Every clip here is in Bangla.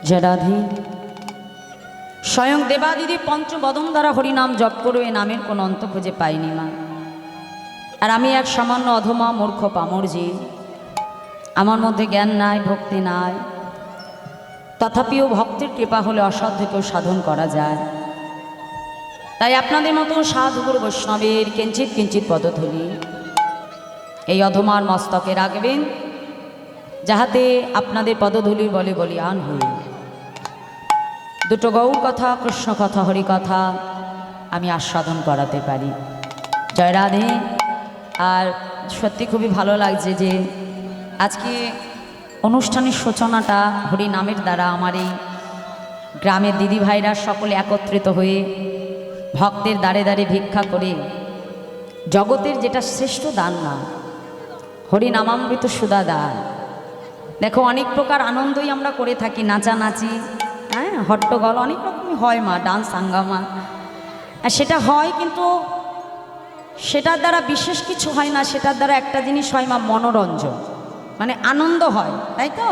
जय राधे। स्वयं देवादिदेव पंचबदन द्वारा हरिनाम जप करे नामेर कोनो अंत खुঁজে পাইনি মা। আর আমি এক সামান্য অধমা মূর্খ পামরজি, আমার মধ্যে জ্ঞান নাই, ভক্তি নাই, তথাপিও ভক্তের কৃপা হলে অসাধ্যকেও সাধন করা যায়। তাই আপনাদের মতো সাধুগুরু বৈষ্ণবের কিঞ্চিত কিঞ্চিত পদধূলি এই অধমার মস্তকে রাখবেন, যাহাতে আপনাদের পদধূলির বলে বলিয়ান হই। দুটো গৌর কথা, কৃষ্ণ কথা, হরি কথা আমি আস্বাদন করাতে পারি। জয় রাধে। আর সত্যি খুবই ভালো লাগছে যে আজকে অনুষ্ঠানের সূচনাটা হরি নামের দ্বারা আমার এই গ্রামের দিদি ভাইরা সকলে একত্রিত হয়ে ভক্তের দ্বারে দ্বারে ভিক্ষা করে জগতের যেটা শ্রেষ্ঠ দান না, হরি নামামৃত সুধা দান। দেখো অনেক প্রকার আনন্দই আমরা করে থাকি, নাচানাচি, হ্যাঁ, হট্টগোল অনেক রকমই হয় মা, ডান্স হাঙ্গামা, আর সেটা হয়, কিন্তু সেটার দ্বারা বিশেষ কিছু হয় না। সেটার দ্বারা একটা জিনিস হয় মা, মনোরঞ্জন, মানে আনন্দ হয়, তাই তো?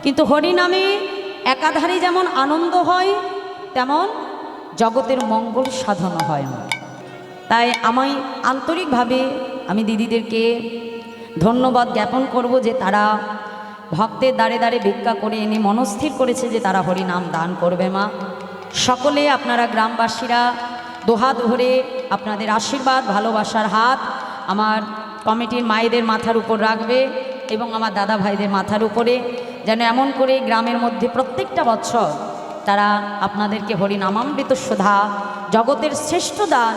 কিন্তু হরি নামে একাধারে যেমন আনন্দ হয়, তেমন জগতের মঙ্গল সাধন হয় মা। তাই আমি আন্তরিকভাবে আমি দিদিদেরকে ধন্যবাদ জ্ঞাপন করব যে তারা ভক্তের দ্বারে দ্বারে ভিক্ষা করে এনে মনস্থির করেছে যে তারা হরি নাম দান করবে মা। সকলে আপনারা গ্রামবাসীরা দোহাত ধরে আপনাদের আশীর্বাদ ভালোবাসার হাত আমার কমিটির মায়েদের মাথার উপর রাখবে এবং আমার দাদা ভাইদের মাথার উপরে, যেন এমন করে গ্রামের মধ্যে প্রত্যেকটা বছর তারা আপনাদেরকে হরি নামামৃত সুধা জগতের শ্রেষ্ঠ দান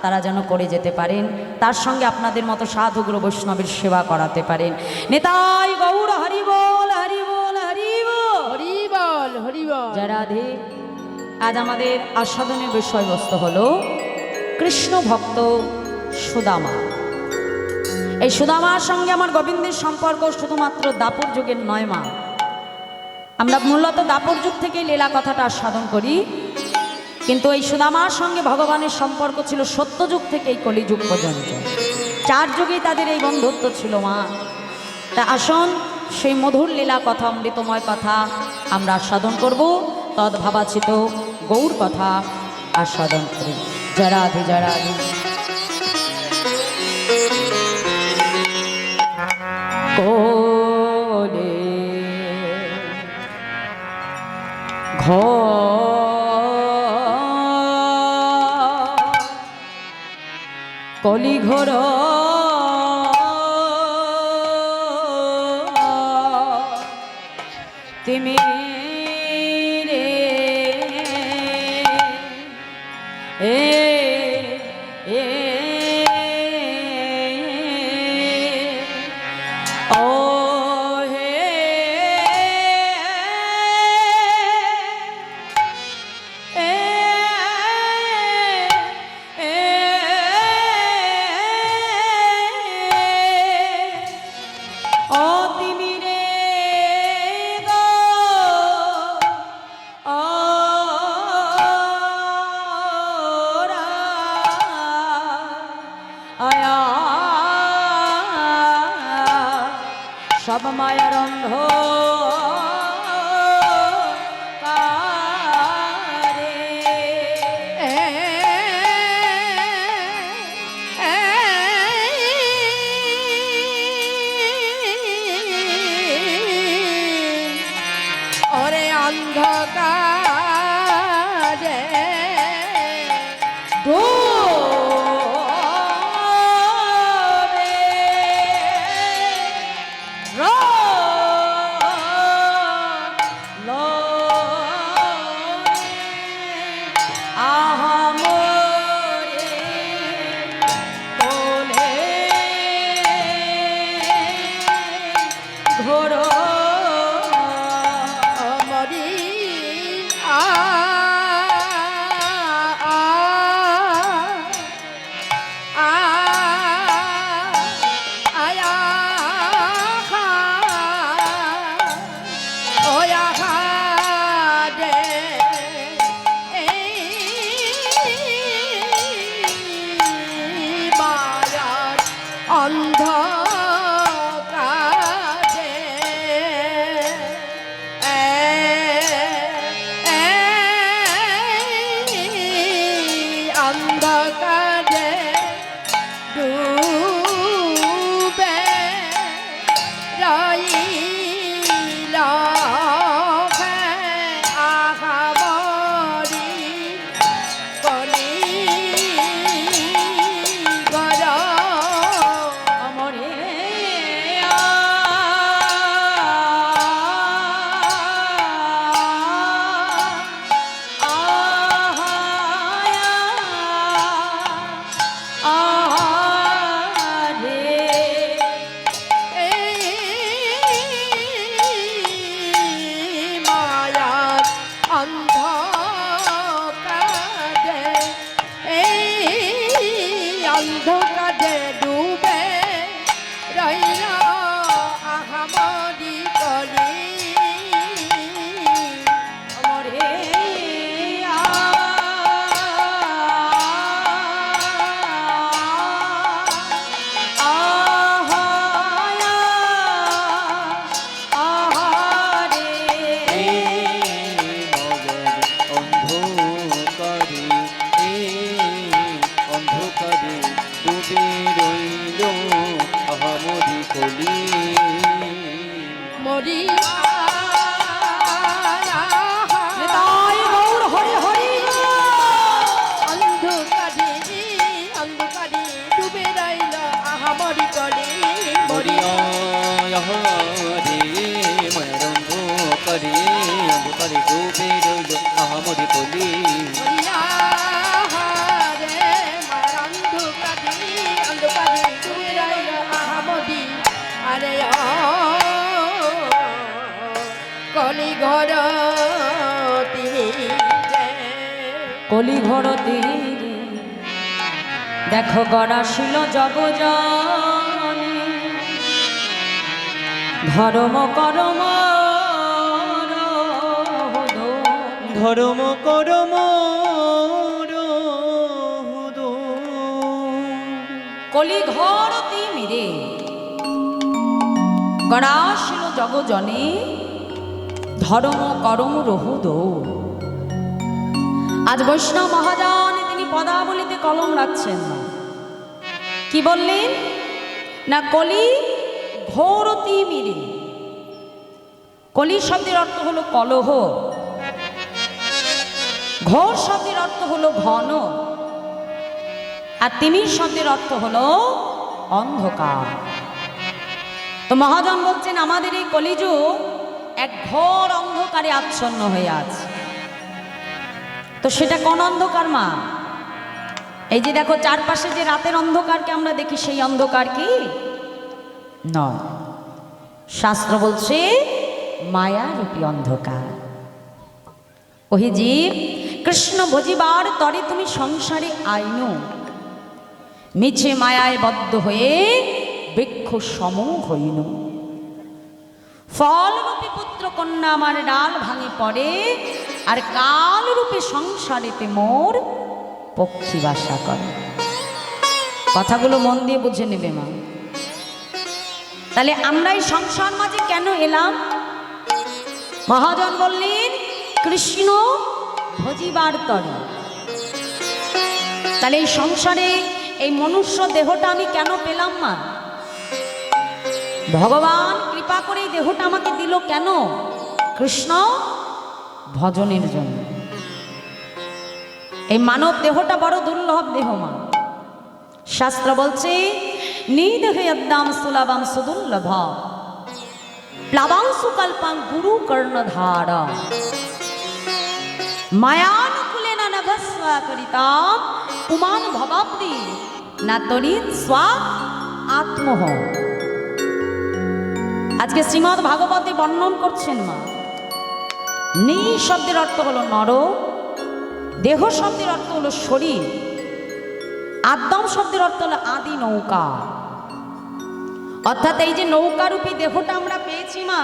তারা যেন করে যেতে পারেন, তার সঙ্গে আপনাদের মতো সাধুগুরু বৈষ্ণবের সেবা করাতে পারেন। নেতাই গৌর হরি বল, হরি বল, হরি বল, হরি বল, হরি বল। জয় রাধে। আজ আমাদের আস্বাদনের বিষয়বস্তু হলো কৃষ্ণ ভক্ত সুদামা। এই সুদামার সঙ্গে আমার গোবিন্দের সম্পর্ক শুধুমাত্র দাপর যুগের নয় মা। আমরা মূলত দাপর যুগ থেকে লীলা কথাটা আস্বাদন করি, কিন্তু এই সুদামার সঙ্গে ভগবানের সম্পর্ক ছিল সত্যযুগ থেকে এই কলিযুগ পর্যন্ত। 4 যুগেই তাদের এই বন্ধুত্ব ছিল মা। তা আসুন সেই মধুর লীলা কথা, অমৃতময় কথা আমরা আস্বাদন করব, তদ্ভাবাচিত গৌর কথা আস্বাদন করি। জয় রাধে, জয় রাধে। কোলে কলি ঘোর তুমি রে এ এ ও হে সব মায়ার অন্ধ ওরে অন্ধকারে হরি তাই গৌর হরি হরি অন্ধকারে অন্ধকারে ডুবে রইল আহামরি করে হরি হরে মরম্ভ করে অন্ধকারে ডুবে রইল আহামরি বলি হরিয়ারে মার অন্ধকারে অন্ধকারে ডুবে রইল আহামরি আরে কলি ঘর তিনি কলি ঘর তীরে দেখো গড়াশিল জগজনে ধর্ম করম ধর্ম করম কলি ঘর তিমিরে গড়াশিল জগজনে ধর্ম করম রহুদ। আজ বৈষ্ণব মহাজন তিনি পদাবলিতে কলম রাখছেন না, কি বললেন না কলি ঘোর তিমিরে। কলি শব্দের অর্থ হলো কলহ, ঘোর শব্দের অর্থ হলো ঘন, আর তিমির শব্দের অর্থ হলো অন্ধকার। তো মহাজন বলছেন আমাদের এই কলিযুগ এক ঘোর অন্ধকারে আচ্ছন্ন হয়ে আছে। তো সেটা কোন অন্ধকার মা? এই যে দেখো চারপাশে যে রাতের অন্ধকারকে আমরা দেখি, সেই অন্ধকার কি নয়। শাস্ত্র বলছে মায়ারূপী অন্ধকার। ওহে জীব, কৃষ্ণ ভজিবার তরে তুমি সংসারে আইনো, মিছে মায়ায় বদ্ধ হয়ে বৃক্ষ সম হইন। ফলরূপী পুত্র কন্যা আমার ডাল ভাঙে পড়ে, আর কালরূপে সংসারেতে মোর পক্ষী বাসা করে। কথাগুলো মন দিয়ে বুঝে নেবে মা। তাহলে আমরা এই সংসার মাঝে কেন এলাম? মহাজন বললেন কৃষ্ণ ভজিবার তরে। তাহলে এই সংসারে এই মনুষ্য দেহটা আমি কেন পেলাম মা? ভগবান কৃপা করে এই দেহটা আমাকে দিল কেন? কৃষ্ণ ভজনের জন্য। এই মানব দেহটা বড় দুর্লভ দেহ মা। শাস্ত্র বলছে নিদেহে অদ্যাম সুলভম সুদুর্লভ প্লাবাংশু কল্পাং গুরু কর্ণধার মায়ানুকূলে না নভস্বা করিতাম পুমান ভবাব্দি না তরিন স্বা আত্মহ। আজকে শ্রীমদ্ ভাগবতে বর্ণন করছেন মা। নি শব্দের অর্থ হলো নর, দেহ শব্দের অর্থ হলো শরীর, আদ্যম শব্দের অর্থ হলো আদি নৌকা। অর্থাৎ এই যে নৌকারূপী দেহটা আমরা পেয়েছি মা,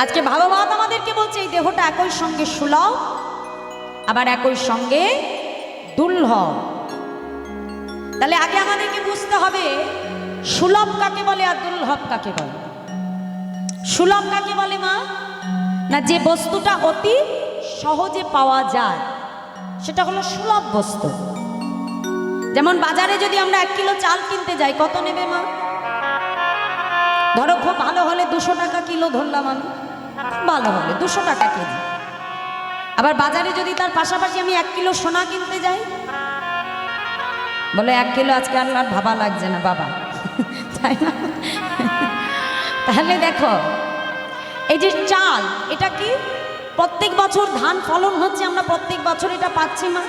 আজকে ভাগবত আমাদেরকে বলছে এই দেহটা একই সঙ্গে সুলভ আবার একই সঙ্গে দুর্লভ। তাহলে আগে আমাদেরকে বুঝতে হবে সুলভ কাকে বলে আর দুর্লভ কাকে বলে। সুলভ কাকে বলে মা? না যে বস্তুটা অতি সহজে পাওয়া যায় সেটা হলো সুলভ বস্তু। যেমন বাজারে যদি আমরা 1 কিলো চাল কিনতে যাই, কত নেবে মা? ধরো খুব ভালো হলে 200 টাকা কিলো ধরলাম আমি, ভালো হলে 200 টাকা কেজি। আবার বাজারে যদি তার পাশাপাশি আমি 1 কিলো সোনা কিনতে যাই, বলে 1 কিলো আজকে আর ভাবা লাগছে না বাবা, তাই না? তাহলে দেখো এই যে চাল, এটা কি প্রত্যেক বছর ধান ফলন হচ্ছে, আমরা প্রত্যেক বছর এটা পাচ্ছি মা।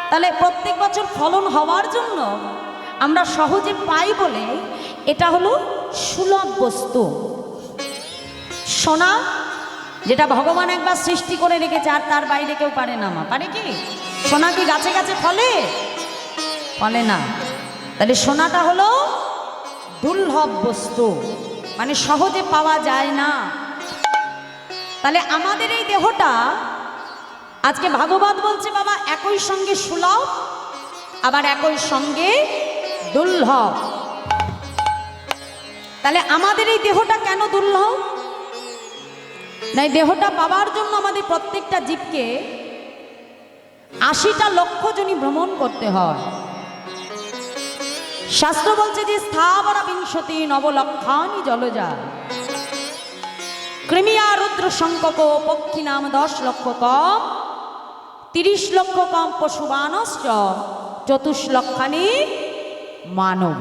তাহলে প্রত্যেক বছর ফলন হওয়ার জন্য আমরা সহজে পাই বলে এটা হলো সুলভ বস্তু। সোনা যেটা ভগবান একবার সৃষ্টি করে রেখেছে আর তার বাইরে কেউ পারে না মা। পারে কি? সোনা কি গাছে গাছে ফলে? ফলে না। তাহলে সোনাটা হলো দুর্লভ বস্তু, মানে সহজে পাওয়া যায় না। তাহলে আমাদের এই দেহটা আজকে ভাগবত বলছে বাবা একই সঙ্গে সুলভ আবার একই সঙ্গে দুর্লভ। তাহলে আমাদের এই দেহটা কেন দুর্লভ? না, এই দেহটা পাওয়ার জন্য আমাদের প্রত্যেকটা জীবকে 80টা লক্ষ জনি ভ্রমণ করতে হয়। শাস্ত্র বলছে যে স্থাবরা বিংশতি নবলক্ষানি জলজা রুদ্র শঙ্কক পক্ষী নাম 10 লক্ষ কম 30 লক্ষ কম পশুবানশ্চ চতুষ্লক্ষানি মানব।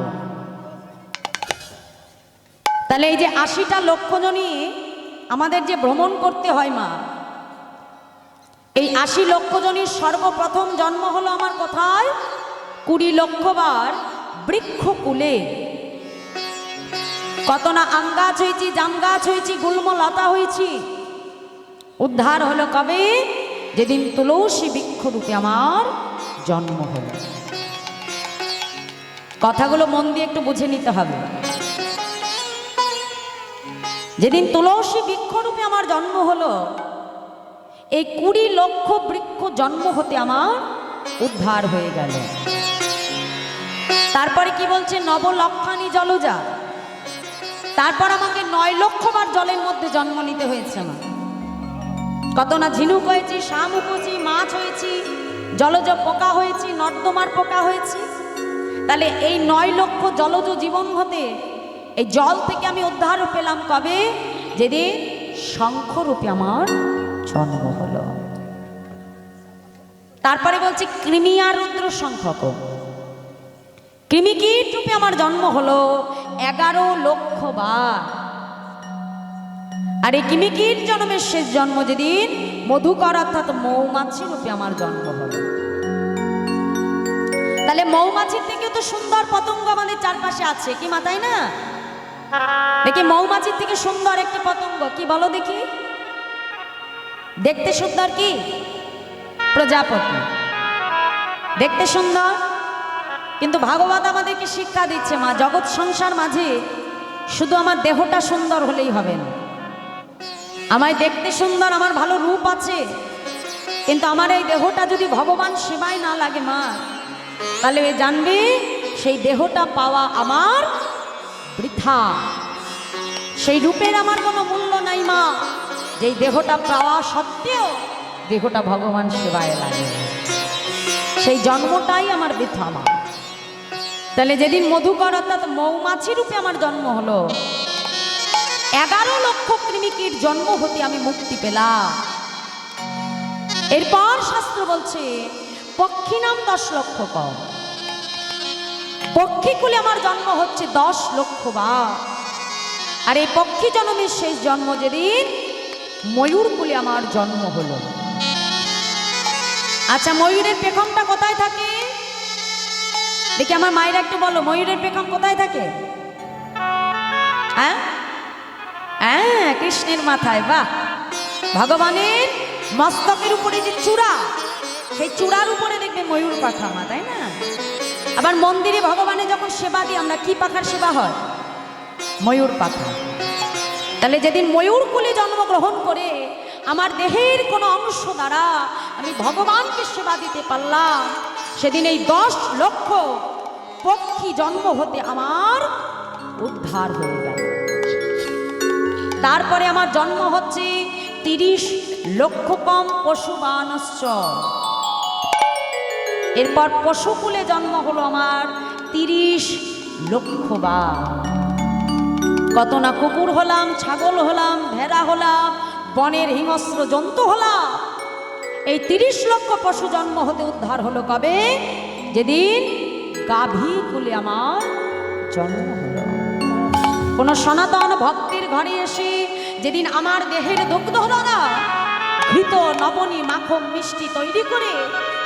তাহলে এই যে 80টা লক্ষ জনই আমাদের যে ভ্রমণ করতে হয় মা, এই 80 লক্ষ জনের সর্বপ্রথম জন্ম হলো আমার কোথায়? 20 লক্ষ বার বৃক্ষকুলে। কত না আম গাছ হয়েছি, জাম গাছ হয়েছি, গুল্ম লতা হয়েছি। উদ্ধার হলো কবে? যেদিন তুলসী বৃক্ষরূপে আমার জন্ম হলো। কথাগুলো মন দিয়ে একটু বুঝে নিতে হবে। যেদিন তুলসী বৃক্ষরূপে আমার জন্ম হলো, এই 20 লক্ষ বৃক্ষ জন্ম হতে আমার উদ্ধার হয়ে গেল। তারপরে কি বলছে? নবলক্ষানি জলজা। তারপর আমাকে 9 লক্ষ বার জলের মধ্যে জন্ম নিতে হয়েছে আমার। কত না ঝিনুক হয়েছি, শামুক হয়েছি, মাছ হয়েছি, জলজ পোকা হয়েছি, নর্দমার পোকা হয়েছি। তাহলে এই 9 লক্ষ জলজ জীবন হতে এই জল থেকে আমি উদ্ধার পেলাম কবে? যেদিন শঙ্খরূপে আমার জন্ম হলো। তারপরে বলছি কৃমি আর রুদ্র শঙ্খক। কৃমিকীট রূপে আমার জন্ম হলো 11 লক্ষ বার। আর এই কৃমিকীট জন্মের শেষ জন্ম যেদিন মধুকর অর্থাৎ মৌমাছি রূপে আমার জন্ম হলো। তাহলে মৌমাছির থেকে তো সুন্দর পতঙ্গ আমাদের চারপাশে আছে কি মা, তাই না? দেখি মৌমাছির থেকে সুন্দর একটি পতঙ্গ কি বলো দেখি? দেখতে সুন্দর কি? প্রজাপতি দেখতে সুন্দর, কিন্তু ভাগবত আমাদেরকে শিক্ষা দিচ্ছে মা, জগৎ সংসার মাঝে শুধু আমার দেহটা সুন্দর হলেই হবে না। আমায় দেখতে সুন্দর, আমার ভালো রূপ আছে, কিন্তু আমার এই দেহটা যদি ভগবান সেবায় না লাগে মা, তাহলে জানবে সেই দেহটা পাওয়া আমার বৃথা। সেই রূপের আমার কোনো মূল্য নাই মা, যেই দেহটা পাওয়া সত্ত্বেও দেহটা ভগবান সেবায় লাগে, সেই জন্মটাই আমার বৃথা মা। তাহলে যেদিন মধুকর অর্থাৎ মৌমাছি রূপে আমার জন্ম হলো, 11 লক্ষ কৃমিকীট জন্ম হতে আমি মুক্তি পেলাম। এরপর শাস্ত্র বলছে পক্ষী নাম 10 লক্ষ কম। পক্ষীকুলে আমার জন্ম হচ্ছে 10 লক্ষ বার। আর এই পক্ষী জন্মের শেষ জন্ম যেদিন ময়ূরকুলে আমার জন্ম হলো। আচ্ছা, ময়ূরের পেখমটা কোথায় থাকে? দেখি আমার মায়েরা একটু বলো, ময়ূরের পেখম কোথায় থাকে? হ্যাঁ হ্যাঁ, কৃষ্ণের মাথায়। বাহ! ভগবানের মস্তকের উপরে যে চূড়া, সেই চূড়ার উপরে দেখবে ময়ূর পাখা মা, তাই না? আবার মন্দিরে ভগবানের যখন সেবা দিই আমরা, কি পাখার সেবা হয়? ময়ূর পাখা। তাহলে যেদিন ময়ূর কুলে জন্মগ্রহণ করে আমার দেহের কোনো অংশ দ্বারা আমি ভগবানকে সেবা দিতে পারলাম, সেদিন এই 10 লক্ষ পক্ষী জন্ম হতে আমার উদ্ধার হয়ে গেল। তারপরে আমার জন্ম হচ্ছে 30 লক্ষ কম পশুবানশ্চ। এরপর পশুকুলে জন্ম হলো আমার 30 লক্ষ বার। কত না কুকুর হলাম, ছাগল হলাম, ভেড়া হলাম, বনের হিংস্র জন্তু হলাম। এই 30 লক্ষ পশু জন্ম হতে উদ্ধার হলো কবে? যেদিন গাভী কুলে আমার জন্ম হলো। কোন সনাতন ভক্তির ঘরে এসে যেদিন আমার দেহের দুগ্ধ দ্বারা ঘৃত নবনী মাখন মিষ্টি তৈরি করে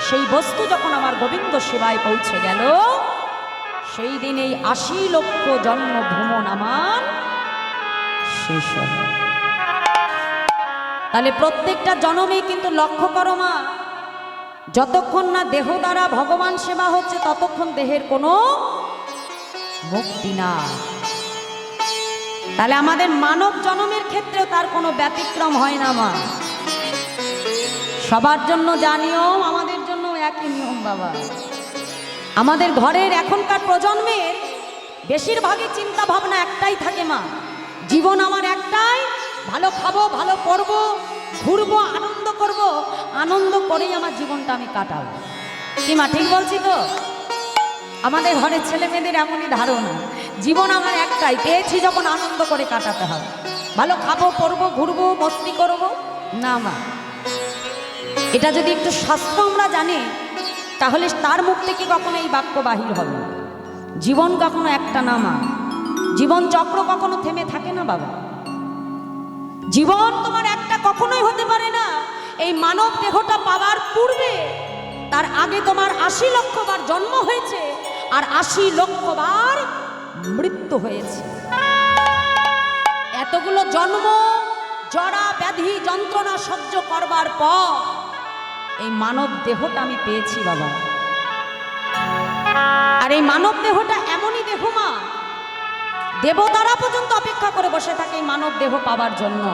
সেই বস্তু যখন আমার গোবিন্দ সেবায় পৌঁছে গেল, সেই দিন এই 80 লক্ষ জন্ম ভ্রমণ আমার শেষ হল। তাহলে প্রত্যেকটা জন্মে কিন্তু লক্ষ্য করো মা, যতক্ষণ না দেহ দ্বারা ভগবান সেবা হচ্ছে ততক্ষণ দেহের কোনো মুক্তি না। তাহলে আমাদের মানব জন্মের ক্ষেত্রেও তার কোনো ব্যতিক্রম হয় না মা। সবার জন্য যা নিয়ম, আমাদের জন্য একই নিয়ম বাবা। আমাদের ঘরের এখনকার প্রজন্মের বেশিরভাগই চিন্তা ভাবনা একটাই থাকে মা, জীবন আমার একটাই, ভালো খাবো, ভালো পড়বো, ঘুরবো, আনন্দ করব, আনন্দ করেই আমার জীবনটা আমি কাটাবো। কি মা ঠিক বলছি তো? আমাদের ঘরের ছেলে মেয়েদের এমনই ধারণা, জীবন আমার একটাই, পেয়েছি যখন আনন্দ করে কাটাতে হবে। ভালো খাবো পরবো ঘুরবো মস্তি করবো না মা। এটা যদি একটু শাস্ত্র আমরা জানি তাহলে তার মুখ থেকে কখনো এই বাক্য বাহির হবে না। জীবন কখনো একটা না মা, জীবন চক্র কখনো থেমে থাকে না বাবা। জীবন তোমার একটা কখনোই হতে পারে না। এই মানব দেহটা পাওয়ার পূর্বে তার আগে তোমার ৮০ লক্ষ বার জন্ম হয়েছে আর ৮০ লক্ষ বার মৃত্যু হয়েছে। এতগুলো জন্ম জরা ব্যাধি যন্ত্রণা সহ্য করবার পর এই মানব দেহটা আমি পেয়েছি বাবা। আর এই মানব দেহটা এমনই দেহ মা, দেবতারা পর্যন্ত অপেক্ষা করে বসে থাকে এই মানব দেহ পাওয়ার জন্য।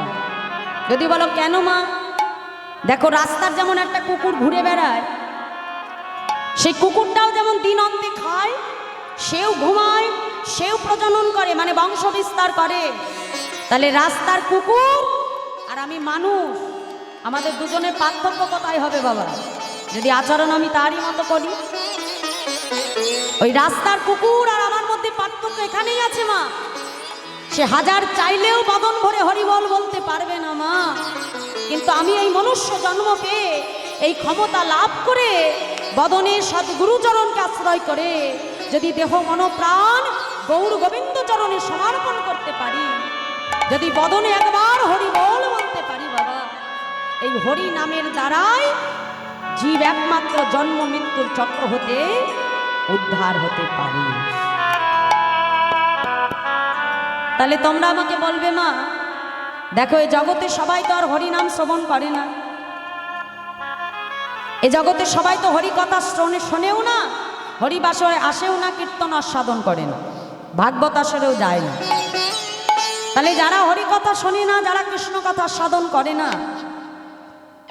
যদি বলো কেন মা, দেখো রাস্তার যেমন একটা কুকুর ঘুরে বেড়ায়, সেই কুকুরটাও যেমন দিন অন্তে খায়, সেও ঘুমায়, সেও প্রজনন করে, মানে বংশ বিস্তার করে। তাহলে রাস্তার কুকুর আর আমি মানুষ, আমাদের দুজনের পার্থক্য কোথায় হবে বাবা? যদি আচরণ আমি তারই মতো করি। ওই রাস্তার কুকুর আর আমার মধ্যে পার্থক্য এখানেই আছে মা। সে হাজার চাইলেও বদন ভরে হরিবল বলতে পারবে না মা। কিন্তু আমি এই মনুষ্য জন্ম পেয়ে এই ক্ষমতা লাভ করে বদনে সদ্গুরুচরণকে আশ্রয় করে যদি দেহ মন প্রাণ গৌর গোবিন্দ চরণে সমর্পণ করতে পারি, যদি বদনে একবার হরিবল বলতে পারি বাবা, এই হরি নামের দ্বারাই জীব একমাত্র জন্ম মৃত্যুর চক্র হতে উদ্ধার হতে পারি। তাহলে তোমরা আমাকে বলবে মা, দেখো এই জগতে সবাই তো আর হরি নাম শ্রবণ করে না, এ জগতে সবাই তো হরি কথা শোনেও না, হরিবাসরে আসেও না, কীর্তন আস্বাদন করে না, ভাগবত আসরেও যায় না। তাহলে যারা হরি কথা শোনে না, যারা কৃষ্ণ কথা সাধন করে না,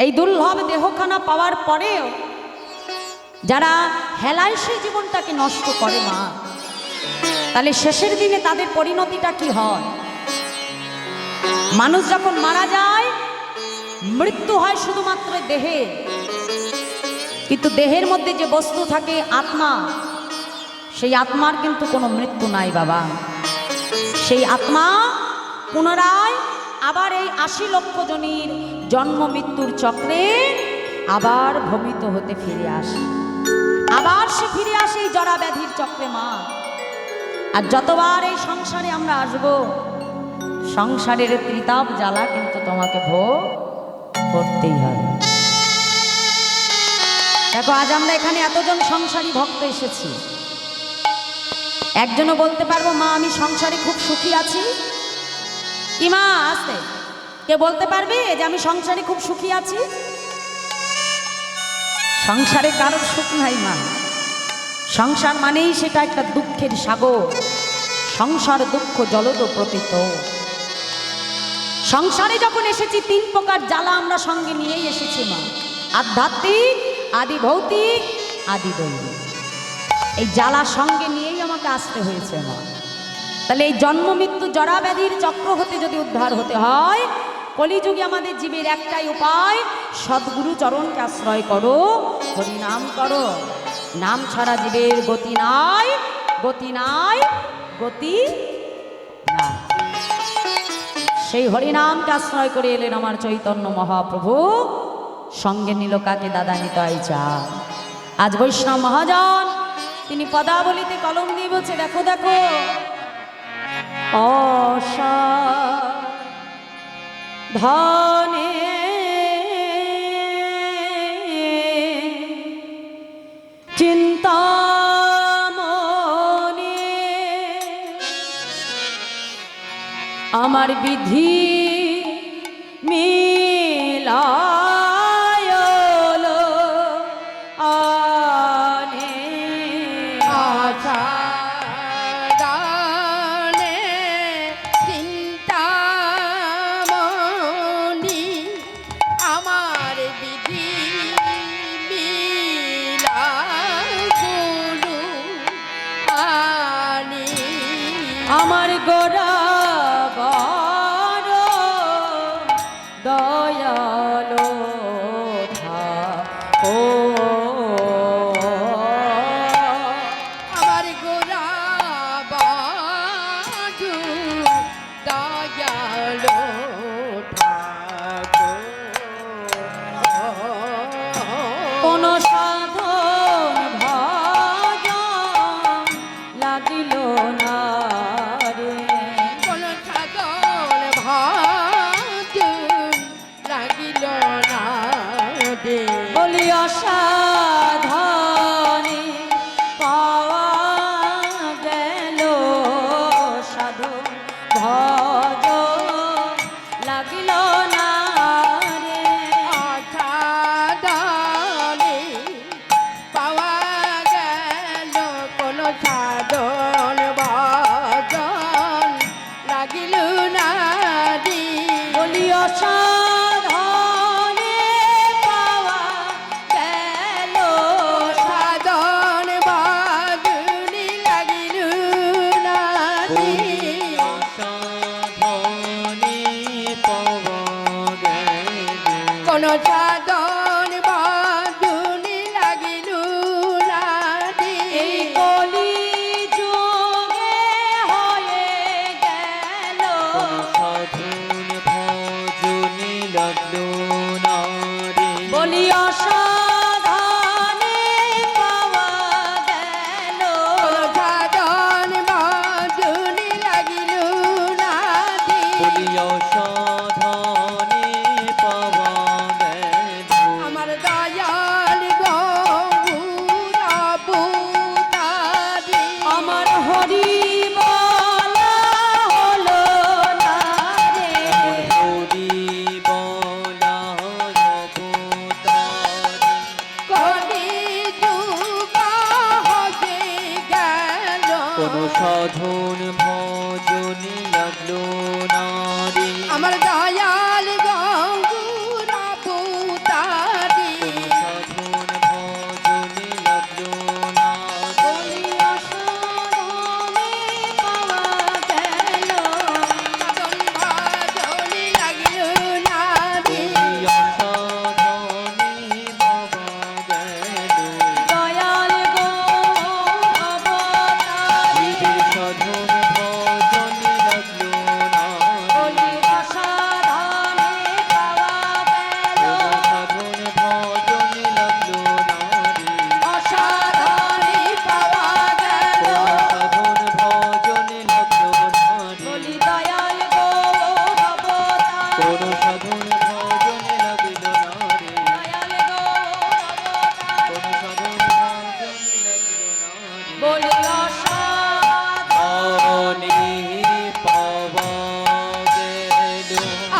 এই দুর্লভ দেহখানা পাওয়ার পরেও যারা হেলায় সেই জীবনটাকে নষ্ট করে মা, তাহলে শেষের দিনে তাদের পরিণতিটা কি হয়? মানুষ যখন মারা যায় মৃত্যু হয় শুধুমাত্র দেহে, কিন্তু দেহের মধ্যে যে বস্তু থাকে আত্মা, সেই আত্মার কিন্তু কোনো মৃত্যু নাই বাবা। সেই আত্মা পুনরায় আবার এই ৮০ লক্ষ জনের জন্ম মৃত্যুর চক্রে আবার ভ্রমিত হতে ফিরে আসে, আবার সে ফিরে আসে এই জরা ব্যাধির চক্রে মা। আর যতবার এই সংসারে আমরা আসব, সংসারের ত্রিতাপ জ্বালা কিন্তু তোমাকে ভোগ করতেই হবে। দেখো আজ আমরা এখানে এতজন সংসারী ভক্ত এসেছি, একজনও বলতে পারবো মা আমি সংসারে খুব সুখী আছি? কি মা আসতে কে বলতে পারবে যে আমি সংসারে খুব সুখী আছি? সংসারে কারোর সুখ নাই মা। সংসার মানেই সেটা একটা দুঃখের সাগর, সংসার দুঃখ জলদ প্রতীত। সংসারে যখন এসেছি ৩ প্রকার জ্বালা আমরা সঙ্গে নিয়েই এসেছি মা, আধ্যাত্মিক, আদি ভৌতিক, আদি দৈবিক। এই জ্বালা সঙ্গে নিয়েই আমাকে আসতে হয়েছে মা। তাহলে এই জন্ম মৃত্যু জরা ব্যাধির চক্র হতে যদি উদ্ধার হতে হয়, কলিযুগে আমাদের জীবের একটাই উপায়, সদ্গুরু চরণকে আশ্রয় করো, হরি নাম করো। নাম ছাড়া জীবের গতি নাই, গতি নাই, গতি নাই। সেই হরিনামকে আশ্রয় করে এলেন আমার চৈতন্য মহাপ্রভু, সঙ্গে নিল কাকে দাদা নিতাই চা। আজ বৈষ্ণব মহাজন তিনি পদাবলিতে কলম দিয়ে বলছে, দেখো দেখো ধনে চিন্তামনে আমার বিধি মিলায়ল আনে আশা গানে চিন্তামণি আমার বিধি বিলাগুলো আনি আমার গোরা বড় দয়ালো ও আমার গোরা বাজু দয়ালো সাধনে পাওয়া গেল সাধন ভজ লাগিল না রে অসাধনে পাওয়া গেল কোন সাধন ভজন লাগিল না রে বলি অসাধনে পাওয়া গেল সাধন ভজনি লাগিল না রে সাধনে পাওয়া গেল কোন সাধন ভজনি লাগিল না রে এই কলি যুগে হয়ে গেল সাধন ভজনে লাগলো না রে বলি অসাধনে পাওয়া গেল কোন সাধন ভজনি লাগিল না রে বলিয়া সাধনে পাওয়া গেল আমার দয়াল গৌর অবতারি আমার হরি বলা হলো না রে হরি বলা অবতারি কলি যুগ হয়ে গেল কোন সাধন ভজনে লাগলো না রে আমার দয়াল গৌর অবতারি সাধন ভজনে লাগলো না বলি অসাধনে পাওয়া গেল সাধন ভজনি লাগিল না রে সাধনে পাওয়া গেল দয়াল গো অবতার নিজের সাধন ভজনে লাগলো না বলি অসাধনে পাওয়া গেল সাধন ভজনে লাগলো না রে অসাধনে পাওয়া গেল সাধন ভজনে লাগলো না রে বলি দয়াল গো অবতার কোন সাধন ভজনে লাগলো না রে দয়াল গো অবতার কোন সাধন ভজনে লাগলো না রে বলি অসাধনে পাওয়া গেল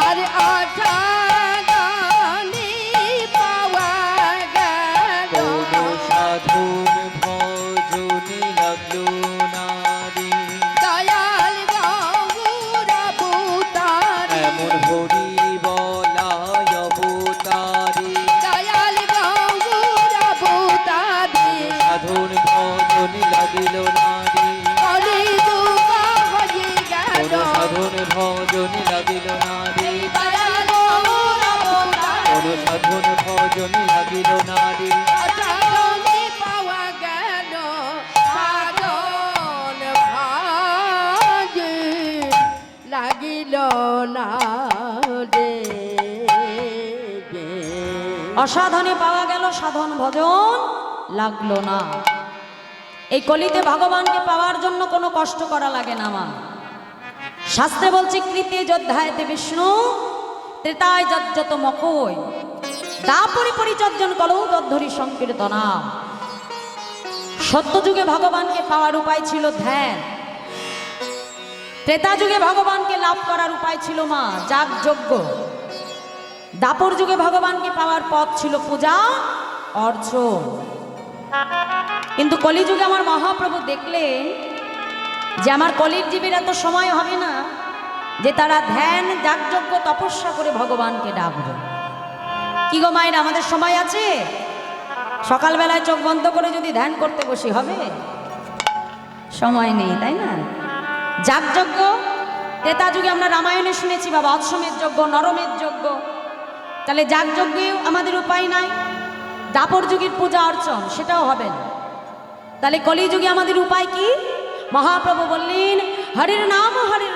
আর অসাধনে পাওয়া গেল কোন সাধন ভজনে লাগলো না রে দয়াল গৌর অবতারি এমন হরি বলা অবতারে দয়াল গৌর অবতারি সাধন ভজনে লাগিল না রে কলি যুগ হয়ে কোন গেল সাধন ভজনে লাগিল না রে দয়াল গৌর অবতারি কোন সাধন ভজনে লাগিল না রে অসাধনে পাওয়া গেল সাধন ভাজ লাগিল না রে অসাধনে পাওয়া গেল সাধন ভজন লাগলো না এই কলিতে ভগবানকে পাওয়ার জন্য কোনো কষ্ট করা লাগে না মা শাস্ত্রে বলছে কৃতে যোদ্ধায়তে বিষ্ণু ত্রেতায় যজ্জত মকই দাপরি পরিচর্যন কলৌ দদ্ধরি সংকীর্তনা সত্যযুগে ভগবানকে পাওয়ার উপায় ছিল ধ্যান ত্রেতা যুগে ভগবানকে লাভ করার উপায় ছিল মা যাগযজ্ঞ দাপর যুগে ভগবানকে পাওয়ার পথ ছিল পূজা অর্চন কিন্তু কলিযুগে আমার মহাপ্রভু দেখলেন যে আমার কলির জীবের এত সময় হবে না যে তারা ধ্যান যাগযজ্ঞ তপস্যা করে ভগবানকে ডাকবে কি গো মায়ের আমাদের সময় আছে সকালবেলায় চোখ বন্ধ করে যদি ধ্যান করতে বসি হবে সময় নেই তাই না যাগযজ্ঞ ত্রেতা যুগে আমরা রামায়ণে শুনেছি বাবা অশ্বমেধ যজ্ঞ নরমেধ যজ্ঞ তাহলে যাগযজ্ঞেও আমাদের উপায় নাই দাপর যুগের পূজা অর্চন সেটাও হবে না তাহলে কলিযুগে আমাদের উপায় কি মহাপ্রভু বললেন হরির নাম হরির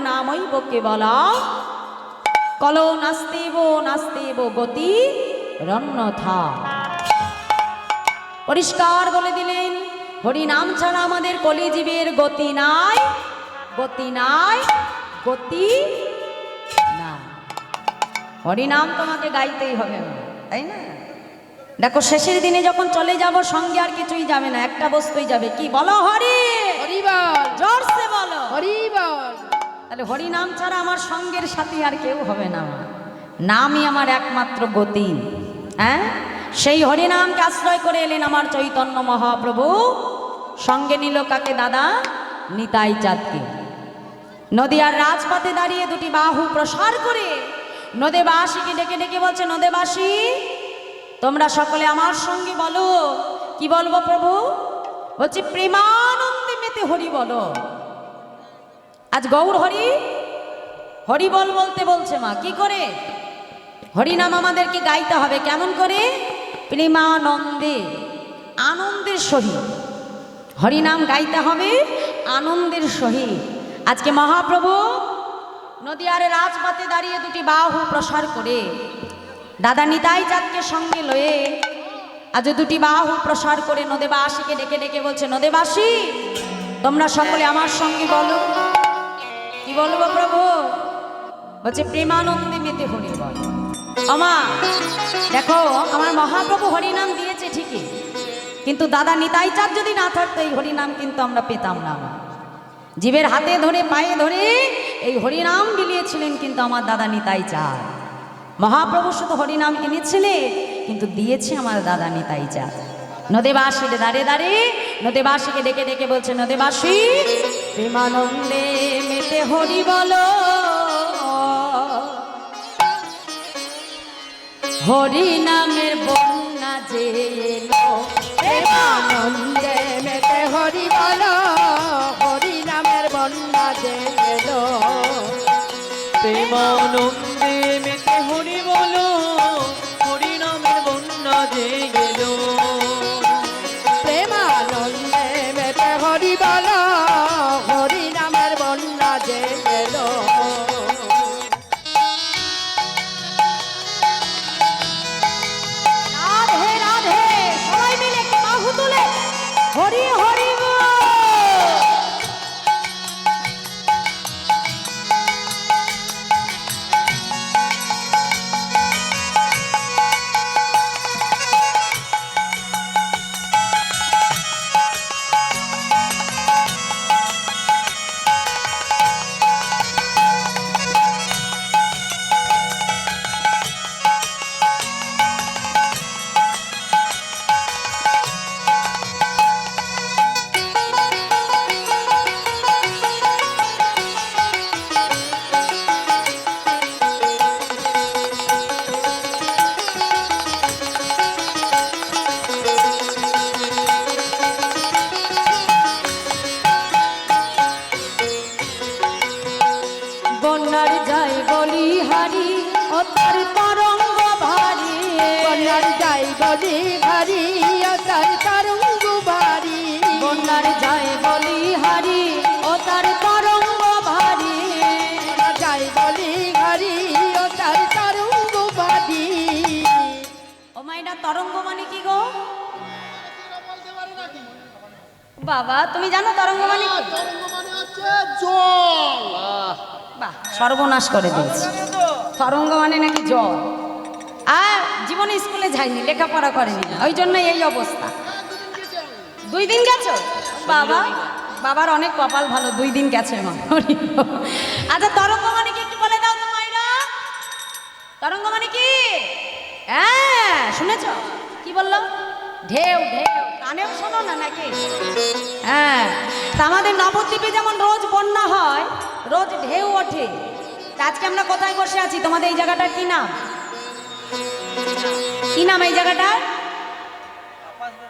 নামই বকে বলা কলো নাস্তেব গতি রন্যথা পরিষ্কার বলে দিলেন হরি নাম ছাড়া আমাদের কলিজীবের গতি নাই গতি নাই গতি না হরি নাম তোমাকে গাইতেই হবে না তাই না দেখো শেষের দিনে যখন চলে যাব সঙ্গে আর কিছুই যাবে না, একটা বস্তুই যাবে, কি বলো? হরি। হরি বল, জোরসে বলো। হরি বল। তাহলে হরি নাম ছাড়া আমার সঙ্গের সাথী আর কেউ হবে না, আমার নামই আমার একমাত্র গতি। হ্যাঁ, সেই হরি নামকে আশ্রয় করে এলেন আমার চৈতন্য মহাপ্রভু। সঙ্গে নিল কাকে? দাদা নিতাই চাঁদকে। নদিয়ার রাজপথে দাঁড়িয়ে দুটি বাহু প্রসার করে নদেবাসীকে ডেকে ডেকে বলছে, নদেবাসী তোমরা সকলে আমার সঙ্গে বলো। কি বলবো প্রভু? বলছে প্রেমানন্দে মেতে হরি বলো। আজ গৌর হরি হরি বল বলতে বলছে মা। কি করে? হরি নাম আমাদেরকে গাইতে হবে। কেমন করে? প্রেমানন্দে, আনন্দের সহিত হরি নাম গাইতে হবে, আনন্দের সহিত। আজকে মহাপ্রভু নদিয়ার রাজপথে দাঁড়িয়ে দুটি বাহু প্রসার করে দাদা নিতাই চাঁদকে সঙ্গে লয়ে আজ দুটি বাহু প্রসার করে নদেবাসীকে ডেকে ডেকে বলছে, নদেবাসী তোমরা সকলে আমার সঙ্গে বলো। কি বলবো প্রভু? বলছে প্রেমানন্দে মেতে হরি বল। আমা দেখো, আমার মহাপ্রভু হরিনাম দিয়েছে ঠিকই, কিন্তু দাদা নিতাই চাঁদ যদি না থাকতো এই হরিনাম কিন্তু আমরা পেতাম না। জীবের হাতে ধরে পায়ে ধরে এই হরিনাম বিলিয়েছিলেন কিন্তু আমার দাদা নিতাই চাঁদ। মহাপ্রভু শুধু হরিনাম এনেছিলেন, কিন্তু দিয়েছে আমার দাদা নিতাই চাঁদ। নদেবাসী দাঁড়িয়ে দাঁড়িয়ে নদেবাসীকে ডেকে ডেকে বলছে, নদেবাসী প্রেমানন্দে মেতে হরি বলো। হরি নামের বন্যা যে এলো, প্রেমানন্দে মেতে হরি বল, হরি নামের বন্যা যে এলো। প্রেমানন্দে মেতে হরি বলো, হরি নামের বন্যা যে গেল। প্রেমানন্দে মেতে হরি বল, হরি নামের বন্যা যে এলো। রাধে রাধে, সবাই মিলে একটু বাহু তুলে হরি হরি বল। বন্যার যাই বলি হারি, ও তার তরঙ্গ ভারী। বন্যার যাই বলি হারি, তার তরঙ্গ ভারী। বন্যার যাই বলি হারি, ও তার তরঙ্গ ভারী। যাই বলি হারি, তার তরঙ্গ ভারী। ও মাইনা, তরঙ্গ মানে কি গো? বাবা তুমি জানো তরঙ্গ মানে কি? বাহ, সর্বনাশ করে দিয়েছে। তরঙ্গ মানে নাকি জল। আর জীবনে স্কুলে যায়নি, লেখাপড়া করেনি, ওই জন্য এই অবস্থা। 2 দিন গেছো? বাবা, বাবার অনেক কপাল ভালো, 2 দিন গেছে মা। আচ্ছা তরঙ্গ মানে কি একটু বলে দাও তো মাইরা। তরঙ্গ মানে কি? হ্যাঁ শুনেছ? কি বললাম? ঢেউ। ঢেউ কানেও শোনো না নাকি? হ্যাঁ, তা আমাদের নবদ্বীপে যেমন রোজ বন্যা হয়, রোজ ঢেউ ওঠে। তা আজকে আমরা কোথায় বসে আছি? তোমাদের এই জায়গাটার কি নাম? কি নাম এই জায়গাটার?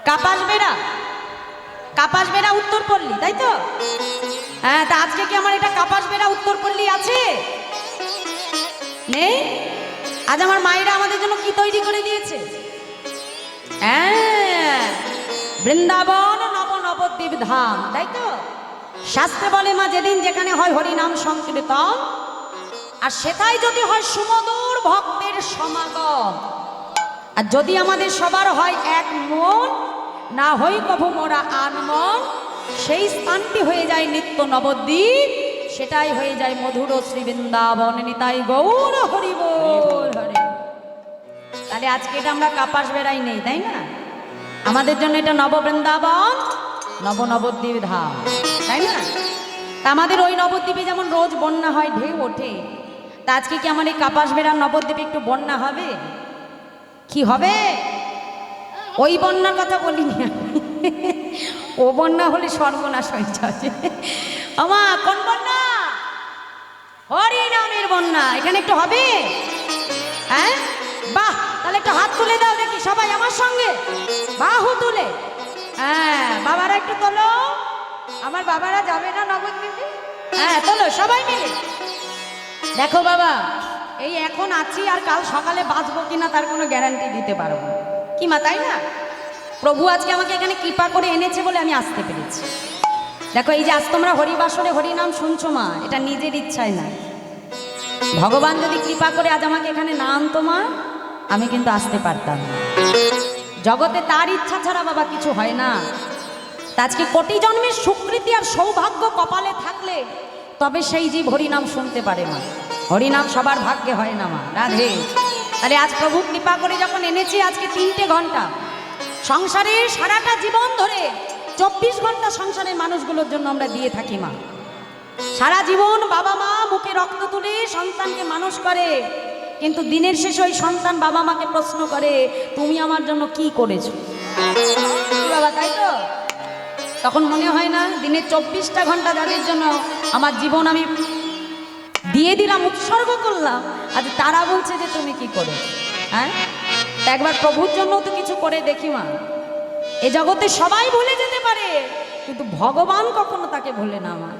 কাপাসবেড়া। কাপাসবেড়া উত্তরপল্লী, তাই তো? হ্যাঁ, তা আজকে কি আমার এটা কাপাসবেড়া উত্তরপল্লী আছে? নেই? আজ আমার মায়েরা আমাদের জন্য কি তৈরি করে দিয়েছে? হ্যাঁ, বৃন্দাবন নবদ্বীপ ধাম, তাই তো? শাস্ত্রে বলে মা, যেদিন যেখানে হয় হরিনাম সংকীর্তন, আর সেটাই যদি হয় সুমধুর ভক্তের সমাগম, আর যদি আমাদের সবার হয় এক মন, না হই কভু মোরা আনমন, সেই স্থানটি হয়ে যায় নিত্য নবদ্বীপ, সেটাই হয়ে যায় মধুর শ্রী বৃন্দাবন। নিতাই গৌর হরি বল হরি। তাহলে তাহলে আজকে এটা আমরা কাপাস বেড়াই নেই, তাই না? আমাদের জন্য এটা নববৃন্দাবন, নবদ্বীপ ধাম, তাই না? তা আমাদের ওই নবদ্বীপে যেমন রোজ বন্যা হয়, ঢেউ ওঠে, তা আজকে কি আমার এই কাপাস বেড়ার নবদ্বীপে একটু বন্যা হবে? কি হবে? ওই বন্যার কথা বলিনি আমি। ও বন্যা হলে সর্বনাশ হয়ে যাবে। আমা কোন বন্যা? হরি নামের বন্যা। এখানে একটু হবে? হ্যাঁ, বাহ, তাহলে একটু হাত তুলে দাও দেখি সবাই আমার সঙ্গে, বাহু তুলে। হ্যাঁ, বাবারা একটু তোলো। আমার বাবারা যাবে না নবদ্বীপে? হ্যাঁ, তোলো সবাই মিলে। দেখো বাবা, এই এখন আছি, আর কাল সকালে বাঁচবো কিনা তার কোনো গ্যারান্টি দিতে পারবো না, কি মা, তাই না? প্রভু আজকে আমাকে এখানে কৃপা করে এনেছে বলে আমি আসতে পেরেছি। দেখো, এই যে আজ তোমরা হরিবাসরে হরিনাম শুনছো মা, এটা নিজের ইচ্ছায় না। ভগবান যদি কৃপা করে আজ আমাকে এখানে না আনতো মা, আমি কিন্তু আসতে পারতাম না। জগতে তার ইচ্ছা ছাড়া বাবা কিছু হয় না। তা আজকে কোটি জন্মের সুকৃতি আর সৌভাগ্য কপালে থাকলে তবে সেই জীব হরিনাম শুনতে পারে মা। হরিনাম সবার ভাগ্যে হয় না মা। রাধে। তাহলে আজ প্রভু কৃপা করে যখন এনেছি, আজকে 3টে ঘন্টা সংসারে, সারাটা জীবন ধরে 24 ঘন্টা সংসারের মানুষগুলোর জন্য আমরা দিয়ে থাকি মা। সারা জীবন বাবা মা মুখে রক্ত তুলে সন্তানকে মানুষ করে, কিন্তু দিনের শেষে ওই সন্তান বাবা মাকে প্রশ্ন করে, তুমি আমার জন্য কি করেছো বাবা, তাই তো? তখন মনে হয় না দিনে 24টা ঘন্টা যাদের জন্য আমার জীবন আমি দিয়ে দিলাম, উৎসর্গ করলাম, আজ তারা বলছে যে তুমি কি করে? হ্যাঁ, তা একবার প্রভুর জন্য তো কিছু করে দেখি মা। এ জগতে সবাই ভুলে যেতে পারে, কিন্তু ভগবান কখনো তাকে ভুলে না মা।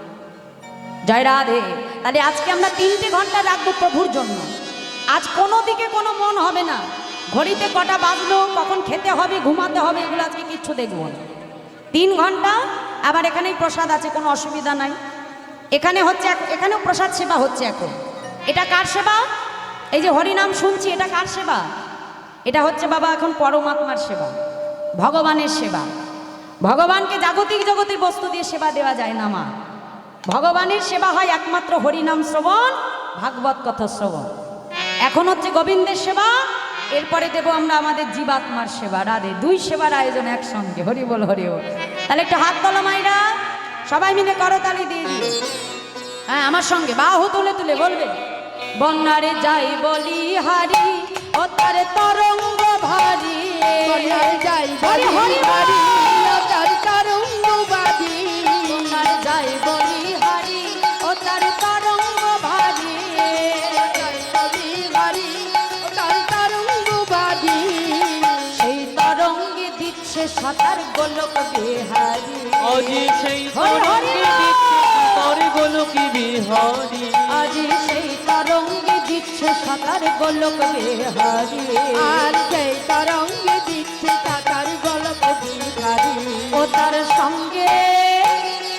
জয় রাধে। তাহলে আজকে আমরা 3টে ঘন্টা রাখবো প্রভুর জন্য। আজ কোনো দিকে কোনো মন হবে না, ঘড়িতে কটা বাজলো, কখন খেতে হবে, ঘুমাতে হবে, এগুলো আজকে কিচ্ছু দেখবো না। 3 ঘন্টা। আবার এখানেই প্রসাদ আছে, কোনো অসুবিধা নাই। এখানে হচ্ছে, এখানেও প্রসাদ সেবা হচ্ছে এখন। এটা কার সেবা? এই যে হরিনাম শুনছি, এটা কার সেবা? এটা হচ্ছে বাবা এখন পরমাত্মার সেবা, ভগবানের সেবা। ভগবানকে জাগতিক জগতের বস্তু দিয়ে সেবা দেওয়া যায় না মা। ভগবানের সেবা হয় একমাত্র হরিনাম শ্রবণ, ভাগবত কথা শ্রবণ। এখন হচ্ছে গোবিন্দের সেবা, এরপরে দেব আমরা আমাদের জীবাত্মার সেবা। রাধে। 2 সেবার আয়োজন একসঙ্গে। হরি বল, হরি বল। তাহলে একটু হাত তোলো মাইরা, সবাই মিলে করতালি দিয়ে দিই। হ্যাঁ, আমার সঙ্গে বাহু তুলে তুলে বলবে, বন্যারে যাই বলি হারি, ও তার তরঙ্গ ভারী, বন্যারে যাই বলি হারি, ও তার তরঙ্গ ভারী। বন্যারে যাই বলি হারি, ও তার তরঙ্গ ভারী, যাই বলি হারি, ও তার তরঙ্গ ভারী। সেই তরঙ্গে দিচ্ছে সাঁতার গোলক বিহারী। আজি সেই হরি হরি তরঙ্গে দিচ্ছে সাঁতার গোলকি বিহারী। আজি সেই তরঙ্গে দিচ্ছে সাঁতার গোলক বিহারী। আর সেই তরঙ্গে দিচ্ছে তার গলক বিহারী। ও তার সঙ্গে,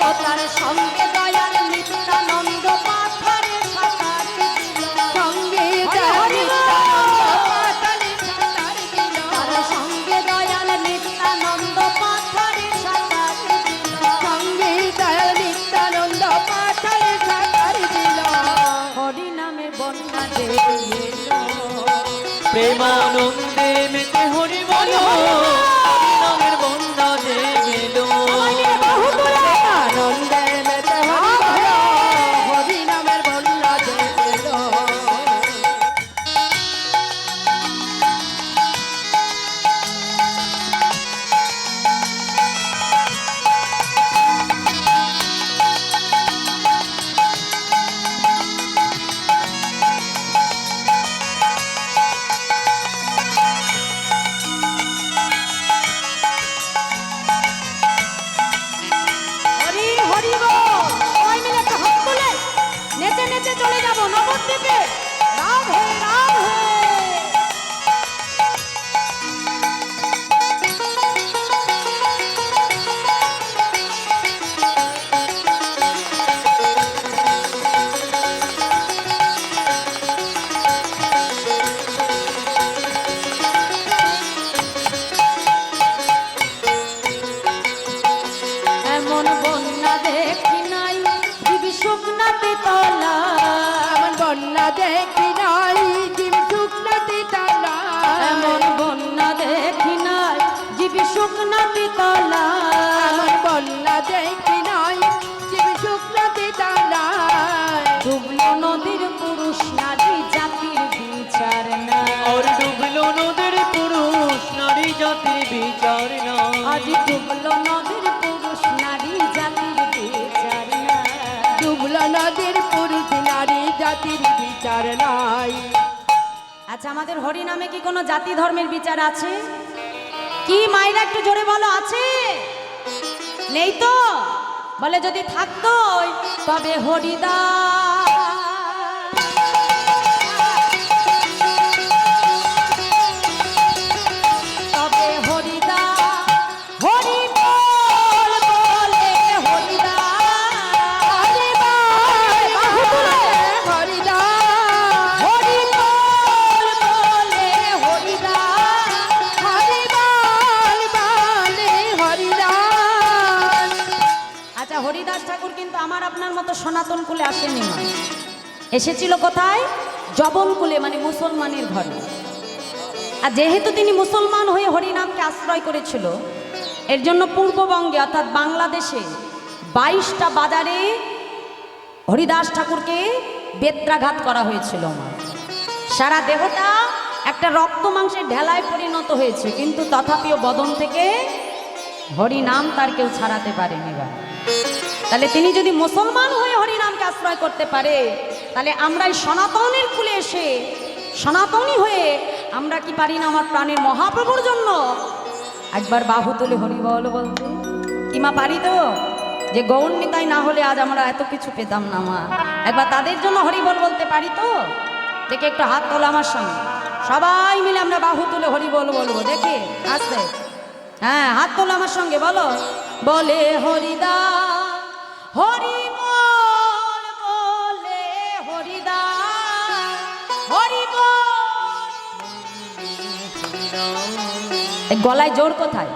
ও তার সঙ্গে দয়াল নিত্যানন্দ পাথারে সাঁতার দিল। সঙ্গে হরি হরি নিত্যানন্দ পাতালে সাঁতার দিল। তার সঙ্গে দয়াল নিত্যানন্দ পাথারে সাঁতার দিল। সঙ্গে দয়াল নিত্যানন্দ পাতালে সাঁতার দিল। হরি নামে বন্যা যে এলো। প্রেমানন্দে মেতে হরি বলো, হরি নামের বন্যা যে এলো। আনন্দে মেতে হরি বলো, হরি নামের বন্যা যে এলো। আমাদের হরি নামে কি কোনো জাতি ধর্মের বিচার আছে? কি মায়েরা একটু জোরে বলো, আছে? নেই তো? বলে যদি থাকতো তবে হরিদাস, তবে হরিদাস, হরি বল বলে হরিদাস, হরি বল হরিদাস, হরি বল বলে হরিদাস। হরি বল বলে হরিদাস। আচ্ছা, হরিদাস ঠাকুর কিন্তু আমার আপনার মতো সনাতন কুলে আসেনি মা, এসেছিল কোথায়? জবন কুলে, মানে মুসলমানের ঘরে। আর যেহেতু তিনি মুসলমান হয়ে হরিনামকে আশ্রয় করেছিল, এর জন্য পূর্ববঙ্গে অর্থাৎ বাংলাদেশে 22টা বাজারে হরিদাস ঠাকুরকে বেত্রাঘাত করা হয়েছিল মা। সারা দেহটা একটা রক্ত মাংসের ঢেলায় পরিণত হয়েছে, কিন্তু তথাপিও বদন থেকে হরিনাম তার কেউ ছাড়াতে পারেনি বা। তাহলে তিনি যদি মুসলমান হয়ে হরিনামকে আশ্রয় করতে পারে, তাহলে আমরা এই সনাতনের কুলে এসে সনাতনী হয়ে আমরা কি পারি না আমার প্রাণের মহাপ্রভুর জন্য একবার বাহু তুলে হরি বল বলতে? কি মা পারি তো? যে গৌরনিতাই না হলে আজ আমরা এত কিছু পেতাম না মা। একবার তাদের জন্য হরি বল বলতে পারি তো? দেখে একটু হাত তোলো আমার সঙ্গে, সবাই মিলে আমরা বাহু তুলে হরি বল বলবো, দেখে আসতে। হ্যাঁ, হাত তোলো আমার সঙ্গে, বলো, বলে হরিদাস, হরি বল বলে হরিদাস, হরি বল। এই গলায় জোর কোথায়?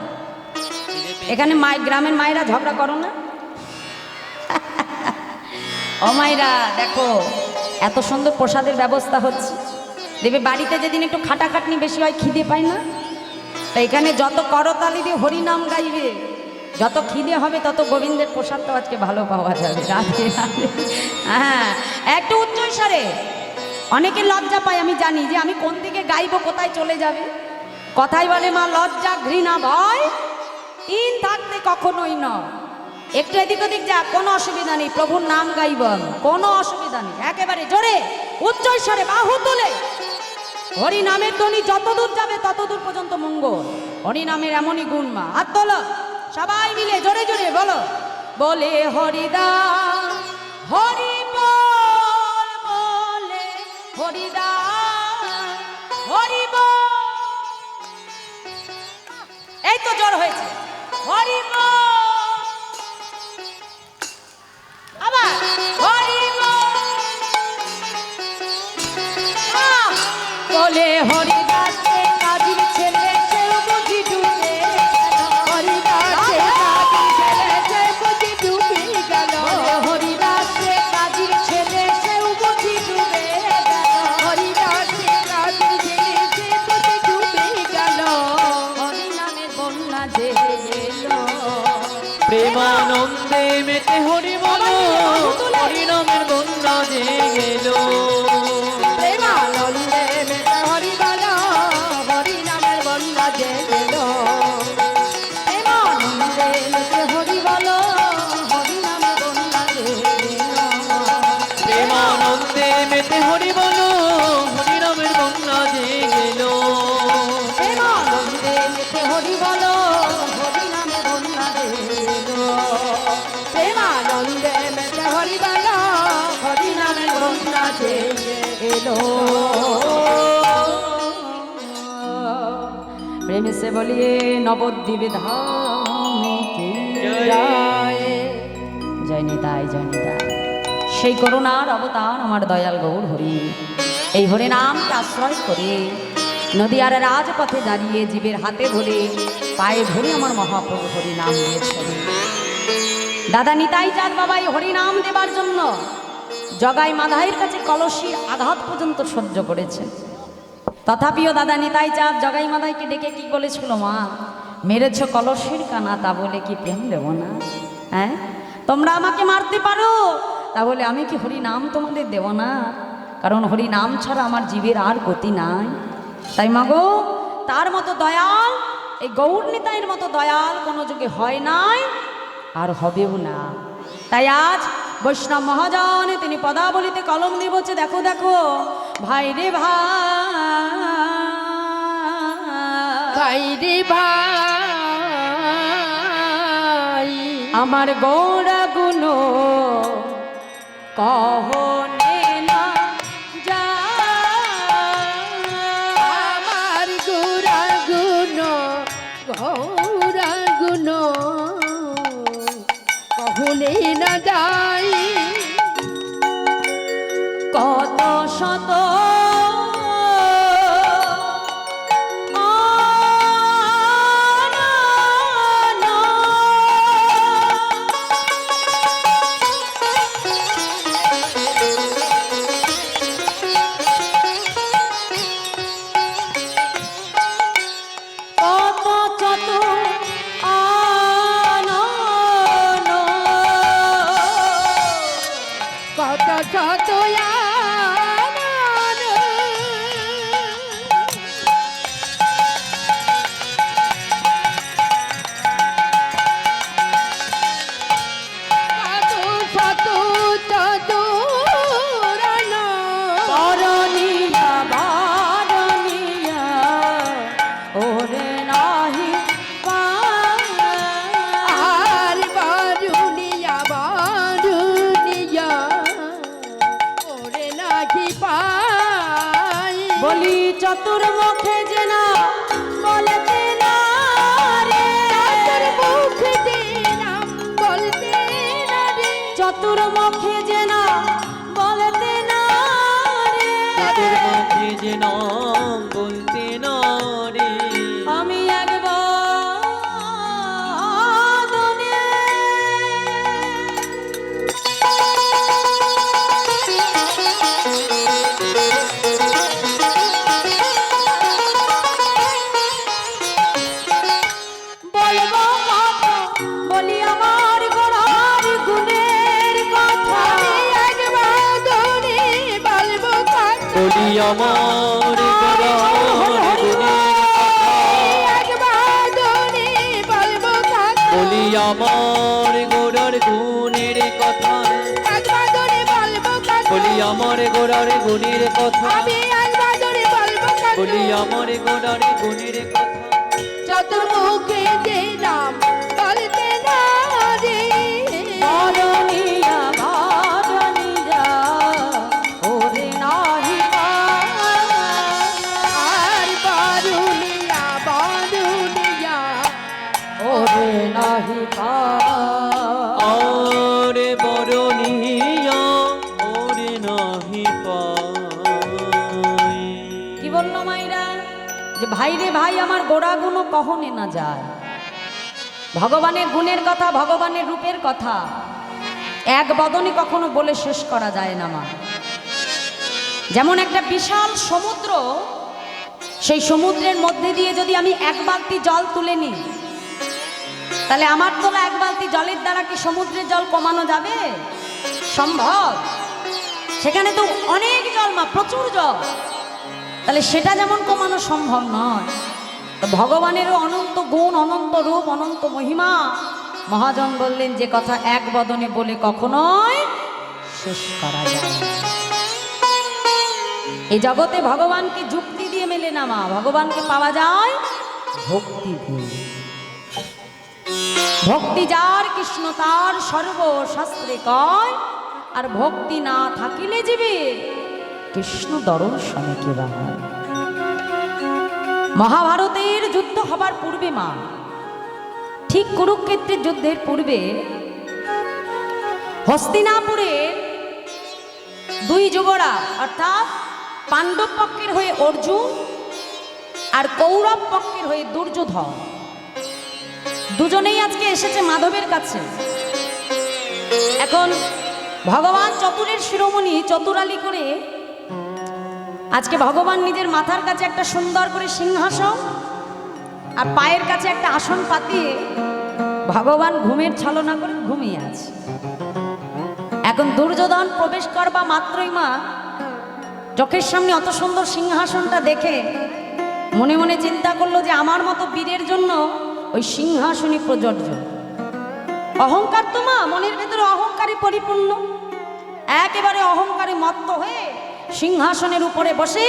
এখানে গ্রামের মায়েরা ঝগড়া করো না? ও মায়েরা দেখো, এত সুন্দর প্রসাদের ব্যবস্থা হচ্ছে, দেবে বাড়িতে যেদিন একটু খাটাখাটনি বেশি হয়, খিদে পায় না? তা এখানে যত করতালি দিয়ে হরিনাম গাইবে, যত খিদে হবে, তত গোবিন্দের প্রসাদটা আজকে ভালো পাওয়া যাবে রাতে রাতে। হ্যাঁ, একটু উচ্চস্বরে। অনেকে লজ্জা পায়, আমি জানি, যে আমি কোন দিকে গাইবো, কোথায় চলে যাবে। কথাই বলে মা, লজ্জা ঘৃণা ভয় তিন থাকতে কখনোই নয়। একটু এদিক ওদিক যা, কোনো অসুবিধা নেই, প্রভুর নাম গাইব, কোনো অসুবিধা নেই। একেবারে জোরে উচ্চস্বরে বাহু তুলে হরি নামের ধ্বনি যতদূর যাবে ততদূর পর্যন্ত মঙ্গল। হরি নামের এমনই গুণ মা। হাত তোলো সবাই মিলে, জোরে জোরে বলো, বলে হরিদাস, হরি বল বলে হরিদাস, হরি বল। এই তো জোর হয়েছে, হরি বল, আবার হরি বল। বলে হরিদাসে কাজীর ছেলে, সেও বুঝি ডুবে গেল। হরিদাসে কাজীর ছেলে, সে বুঝি ডুবে গেল। হরিদাসে কাজীর ছেলে, সেও বুঝি ডুবে গেল। হরিদাসে কাজীর ছেলে, সে বুঝি ডুবে গেল। হরি নামের বন্যা যে এলো, প্রেমানন্দে মেতে হরি বলো, হরি নামের বন্যা যে গেল। প্রেমানন্দে মেতে হরি বলো, হরি নামের বন্যা যে গেল। প্রেমানন্দে মেতে হরি বলো, হরি নামের বন্যা যে এলো। প্রেমানন্দে মেতে হরি বলো, হরি নামের বন্যা যে গেল। প্রেমানন্দে মেতে হরি বলো, হরি নামে বন্যা যে এলো। প্রেমানন্দে মেতে হরি বলো, হরি নামের বন্যা যে এলো। प्रेम से बोलिए नवद्वीप धाम की জয়। জয় নিতাই, জয় নিতাই। সেই করুণার অবতার আমার দয়াল গৌর হরি, এই হরি নামকে আশ্রয় করে নদীয়ার রাজপথে দাঁড়িয়ে জীবের হাতে ধরে পায়ে ধরে আমার মহাপ্রভু হরি নাম দিয়েছেন। দাদা নিতাই চাঁদ বাবা এই হরি নাম দেবার জন্য জগাই মাধাইয়ের কাছে কলসির আঘাত পর্যন্ত সহ্য করেছেন। তথাপিও দাদা নিতাই চাঁদ জগাই মাধাইকে ডেকে কি বলেছিল, মা মেরেছ কলসির কানা, তা বলে কি প্রেম দেব না? হ্যাঁ, তোমরা আমাকে মারতে পারো, তাহলে আমি কি হরি নাম তোমাদের দেব না? কারণ হরি নাম ছাড়া আমার জীবের আর গতি নাই। তাই মাগো, তার মতো দয়াল, এই গৌর নিতাইয়ের মতো দয়াল কোনো যুগে হয় নাই, আর হবেও না। তাই আজ বৈষ্ণব মহাজন তিনি পদাবলিতে কলম দিয়ে বলছে, দেখো দেখো ভাই রে ভাই, ভাই রে ভাই আমার গোড়া গুণ কহনে না যায়, আমার গোরা গুণ গৌরা গুণ কহনে না যাই কত শত কত শত আনন কত শত চতুরন বরণিয়া বরণিয়া ওরে নাহি পায়। আর বারুনিয়া বারুনিয়া ওরে নাকি পাই বলি চতুর্মুখে যে না বলতে না রে, চতুর্মুখে যে নাম বলতে না রে চতুর্মুখে যে না বলতে না রে, তোর মুখে যে নাম বলতে না রে, আমি একবার দনে বলবো কথা, বলি আমার গোড়ার গুণের কথা, আমি একবার ধরে বলবো কথা বলি আমার গোড়ার গুণের কথা, একবার ধরে বলবো কথা বলি আমার গোড়ার গুণের কথা, একবার ধরে বলবো কথা বলি আমার গোড়ার গুণের কথা, আমি একবার ধরে বলবো কথা বলি আমার গোড়ার গুণের কথা, চতুর্মুখে যে নাম বলতে না রে বরণিয়া বরণিয়া ওরে নাহি পায়। আর বারুনিয়া বারুনিয়া ওরে নাহি পায়। আরে বরণিয়া ওরে নাহি পায়। কি বললো মাইরা যে ভাই রে ভাই আমার গোড়া গুণ কখনে না যায়। ভগবানের গুণের কথা, ভগবানের রূপের কথা এক বদনে কখনো বলে শেষ করা যায় না মা। যেমন একটা বিশাল সমুদ্র, সেই সমুদ্রের মধ্যে দিয়ে যদি আমি এক বালতি জল তুলে নিই, তাহলে আমার তোলা এক বালতি জলের দ্বারা কি সমুদ্রের জল কমানো যাবে? সম্ভব? সেখানে তো অনেক জল মা, প্রচুর জল, তাহলে সেটা যেমন কমানো সম্ভব নয়, তো ভগবানেরও অনন্ত গুণ, অনন্ত রূপ, অনন্ত মহিমা মহাজন বললেন যে কথা এক বদনে বলে কখনোই শেষ করা যায় না। এই জগতে ভগবানকে যুক্তি দিয়ে মেলে না মা, ভগবানকে পাওয়া যায় ভক্তি দিয়ে। ভক্তি যার কৃষ্ণ তার সর্বশাস্ত্রে কয়, আর ভক্তি না থাকিলে জীবে কৃষ্ণ দর্শনে কে বা হয়। মহাভারতের যুদ্ধ হবার পূর্বে মা, ঠিক কুরুক্ষেত্রের যুদ্ধের পূর্বে হস্তিনাপুরের দুই যুবরাজ অর্থাৎ পাণ্ডব পক্ষের হয়ে অর্জুন আর কৌরব পক্ষের হয়ে দুর্যোধন, দুজনেই আজকে এসেছে মাধবের কাছে। এখন ভগবান চতুরের শিরোমণি চতুরালি করে আজকে ভগবান নিজের মাথার কাছে একটা সুন্দর করে সিংহাসন আর পায়ের কাছে একটা আসন পাতিয়ে ভগবান ঘুমের ছলনা করে ঘুমিয়ে আছে। এখন দুর্যোধন প্রবেশ করবা মাত্রই মা চোখের সামনে অত সুন্দর সিংহাসনটা দেখে মনে মনে চিন্তা করলো যে আমার মতো বীরের জন্য ওই সিংহাসনই প্রযোজ্য। অহংকার তো মা মনের ভেতরে অহংকারে পরিপূর্ণ, একেবারে অহংকারে মত্ত হয়ে সিংহাসনের উপরে বসে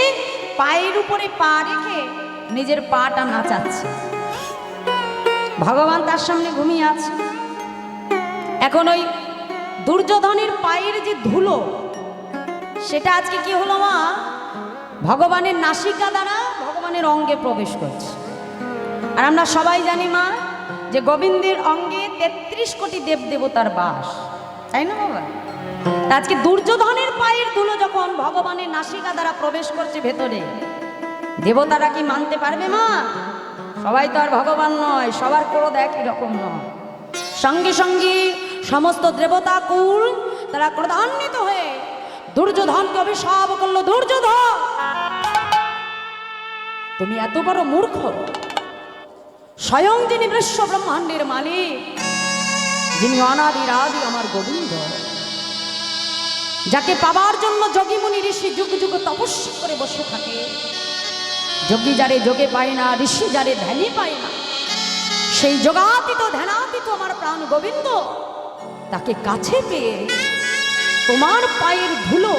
পায়ের উপরে পা রেখে নিজের পাটা নাচাচ্ছে। ভগবান তার সামনে ঘুমিয়ে আছে। এখন ওই দুর্যোধনের পায়ের যে ধুলো, সেটা আজকে কি হলো মা, ভগবানের নাসিকা দ্বারা ভগবানের অঙ্গে প্রবেশ করছে। আর আমরা সবাই জানি মা যে গোবিন্দের অঙ্গে 33 কোটি দেবদেবতার বাস, তাই না বাবা? আজকে দুর্যোধনের পায়ের ধুলো যখন ভগবানের নাসিকা দ্বারা প্রবেশ করছে ভেতরে, দেবতারা কি মানতে পারবে মা? সবাই তো আর ভগবান নয়, সবার ক্রোধ একই রকম নয়। সঙ্গে সঙ্গে সমস্ত দেবতা কুল তারা ক্রোধান্বিত হয়ে দুর্যোধনকে অভিশাপ করলো, দুর্যোধন তুমি এত বড় মূর্খ, স্বয়ং যিনি বিশ্ব ব্রহ্মাণ্ডের মালিক, যিনি অনাদির আদি আমার গোবিন্দ, যাকে পাবার জন্য যোগী মুনি ঋষি যুগ যুগ তপস্যা করে বসে থাকে, যোগী যারে যোগে পায় না, ঋষি যারে ধ্যানই পায় না, সেই যোগাতীত ধ্যানাতীত আমার প্রাণ গোবিন্দ, তাকে কাছে পেয়ে তোমার পায়ের ধুলো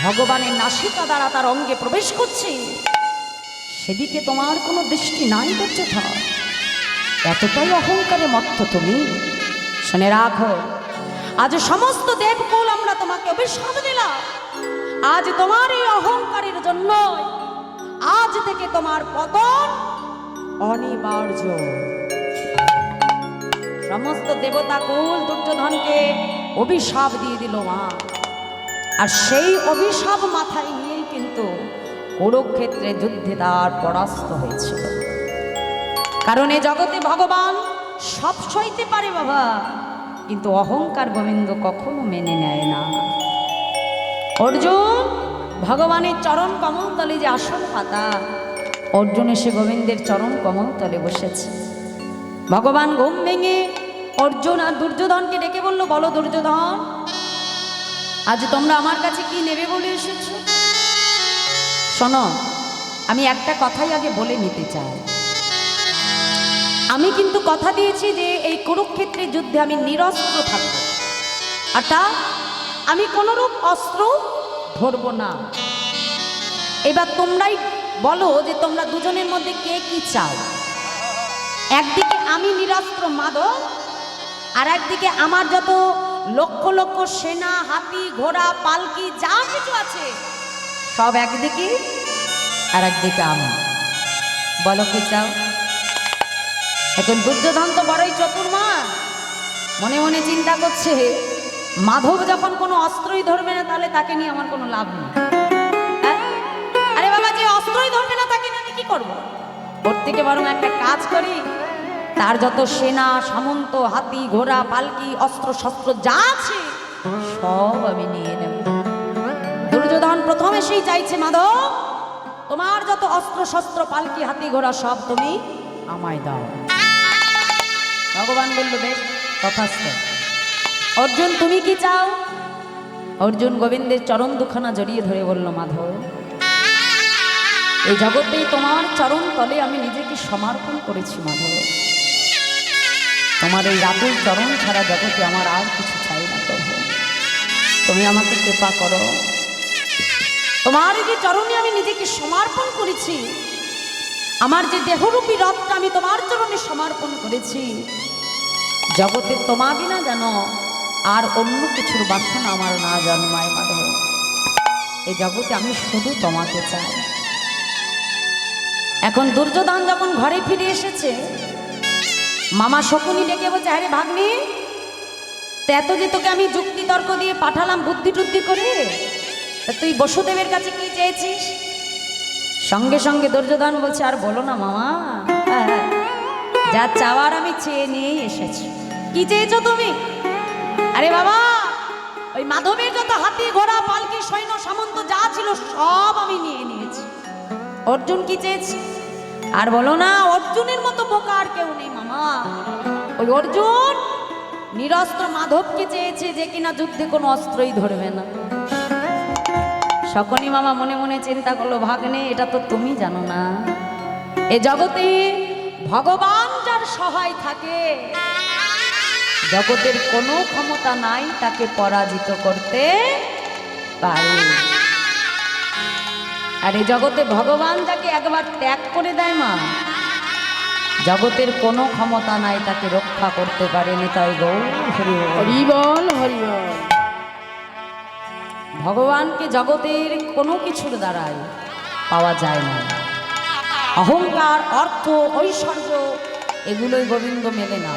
ভগবানের নাসিকা দ্বারা তার অঙ্গে প্রবেশ করছে, সেদিকে তোমার কোনো দৃষ্টি নাই করছে। এতটাই অহংকারে মত্ত তুমি। শুনে রাখো, আজ সমস্ত দেবকুল আমরা তোমাকে অভিশাপ দিলাম। আজ তোমার এই অহংকারের জন্য আজ থেকে তোমার পতন অনিবার্য। সমস্ত দেবতা কুল দুর্যোধনকে অভিশাপ দিয়ে দিল মা। আর সেই অভিশাপ মাথায় নিয়েই কিন্তু কুরুক্ষেত্রে যুদ্ধে তার পরাস্ত হয়েছিল। কারণ এ জগতে ভগবান সব সইতে পারে বাবা, কিন্তু অহংকার গোবিন্দ কখনো মেনে নেয় না। অর্জুন ভগবানের চরণ কমলতলে যে আসন পাতা, অর্জুন এসে গোবিন্দের চরণ কমলতলে বসেছে। ভগবান ঘুম ভেঙে অর্জুন আর দুর্যোধনকে ডেকে বলল, বলো দুর্যোধন, আজ তোমরা আমার কাছে কি নেবে বলে এসেছো? শোনো, আমি একটা কথাই আগে বলে নিতে চাই। আমি কিন্তু কথা দিয়েছি যে এই কুরুক্ষেত্রের যুদ্ধে আমি নিরস্ত্র থাকবো, অর্থাৎ আমি কোনরূপ অস্ত্র ধরবো না। এবার তোমরাই বলো যে তোমরা দুজনের মধ্যে কে কি চাও। একদিকে আমি নিরস্ত্র মাধব, আর একদিকে আমার যত লক্ষ লক্ষ সেনা, হাতি, ঘোড়া, পালকি যা কিছু আছে সব একদিকে, আর একদিকে আমি। বলো কি চাও? এখন দুর্যোধন তো বড়ই চতুর মা, মনে মনে চিন্তা করছে, মাধব যখন কোনো অস্ত্রই ধরবে না তাহলে তাকে নিয়ে আমার কোনো লাভ নেই। আরে বাবা, যে অস্ত্রই ধরবে না তাকে নিয়ে আমি কি করবো? ওর থেকে বরং একটা কাজ করি, তার যত সেনা, সামন্ত, হাতি, ঘোড়া, পালকি, অস্ত্র শস্ত্র যা আছে সব আমি নিয়ে নেব। দুর্যোধন প্রথমে সেই চাইছে, মাধব তোমার যত অস্ত্র শস্ত্র, পালকি, হাতি, ঘোড়া সব তুমি আমায় দাও। ভগবান বলল, বেশ তথাস্তু। অর্জুন তুমি কি চাও? অর্জুন গোবিন্দের চরণ দুখানা জড়িয়ে ধরে বলল, মাধব এই জগতেই তোমার চরণ তলে আমি নিজেকে সমর্পণ করেছি। মাধব তোমার এই রাতুল চরণ ছাড়া জগতে আমার আর কিছু চাই না। প্রভু তুমি আমাকে কৃপা করো, তোমার যে চরণে আমি নিজেকে সমর্পণ করেছি, আমার যে দেহরূপী রথটা আমি তোমার চরণে সমর্পণ করেছি, জগতে তোমা বিনা যেন আর অন্য কিছুর বাসনা আমার না জন্মায়। মাধব এই জগতে আমি শুধু তোমাকে চাই। এখন দুর্যোধন যখন ঘরে ফিরে এসেছে, মামা শকুনি ডেকে বলছে, আরে ভাগ্নি, এত যে তোকে আমি যুক্তি তর্ক দিয়ে পাঠালাম বুদ্ধি টুদ্ধি করে, তুই বসুদেবের কাছে কি চেয়েছিস? সঙ্গে সঙ্গে দুর্যোধন বলছে, আর বলো না মামা, যা চাওয়ার আমি চেয়ে নিয়েই এসেছি। কি চেয়েছো তুমি? আরে বাবা, ওই মাধবের যত হাতি, ঘোড়া, পালকি, সৈন্য, সামন্ত যা ছিল সব আমি নিয়ে নিয়েছি। অর্জুন কি চেয়েছে? আর বলো না, অর্জুনের মতো বোকা আর কেউ নেই মামা। ওই অর্জুন নিরস্ত্র মাধবকে চেয়েছে, যে কিনা যুদ্ধে কোনো অস্ত্রই ধরবে না। শকুনি মামা মনে মনে চিন্তা করলো, ভাগ্নে এটা তো তুমি জানো না, এ জগতে ভগবান যার সহায় থাকে, জগতের কোনো ক্ষমতা নাই তাকে পরাজিত করতে পারে। আর এই জগতে ভগবান যাকে একবার ত্যাগ করে দেয় মা, জগতের কোনো ক্ষমতা নাই তাকে রক্ষা করতে পারেনি। তাই গৌর হরি বল। হরি বল হরি বল। ভগবানকে জগতের কোনো কিছুর দ্বারাই পাওয়া যায় না। অহংকার, অর্থ, ঐশ্বর্য এগুলোই গোবিন্দ মেলে না।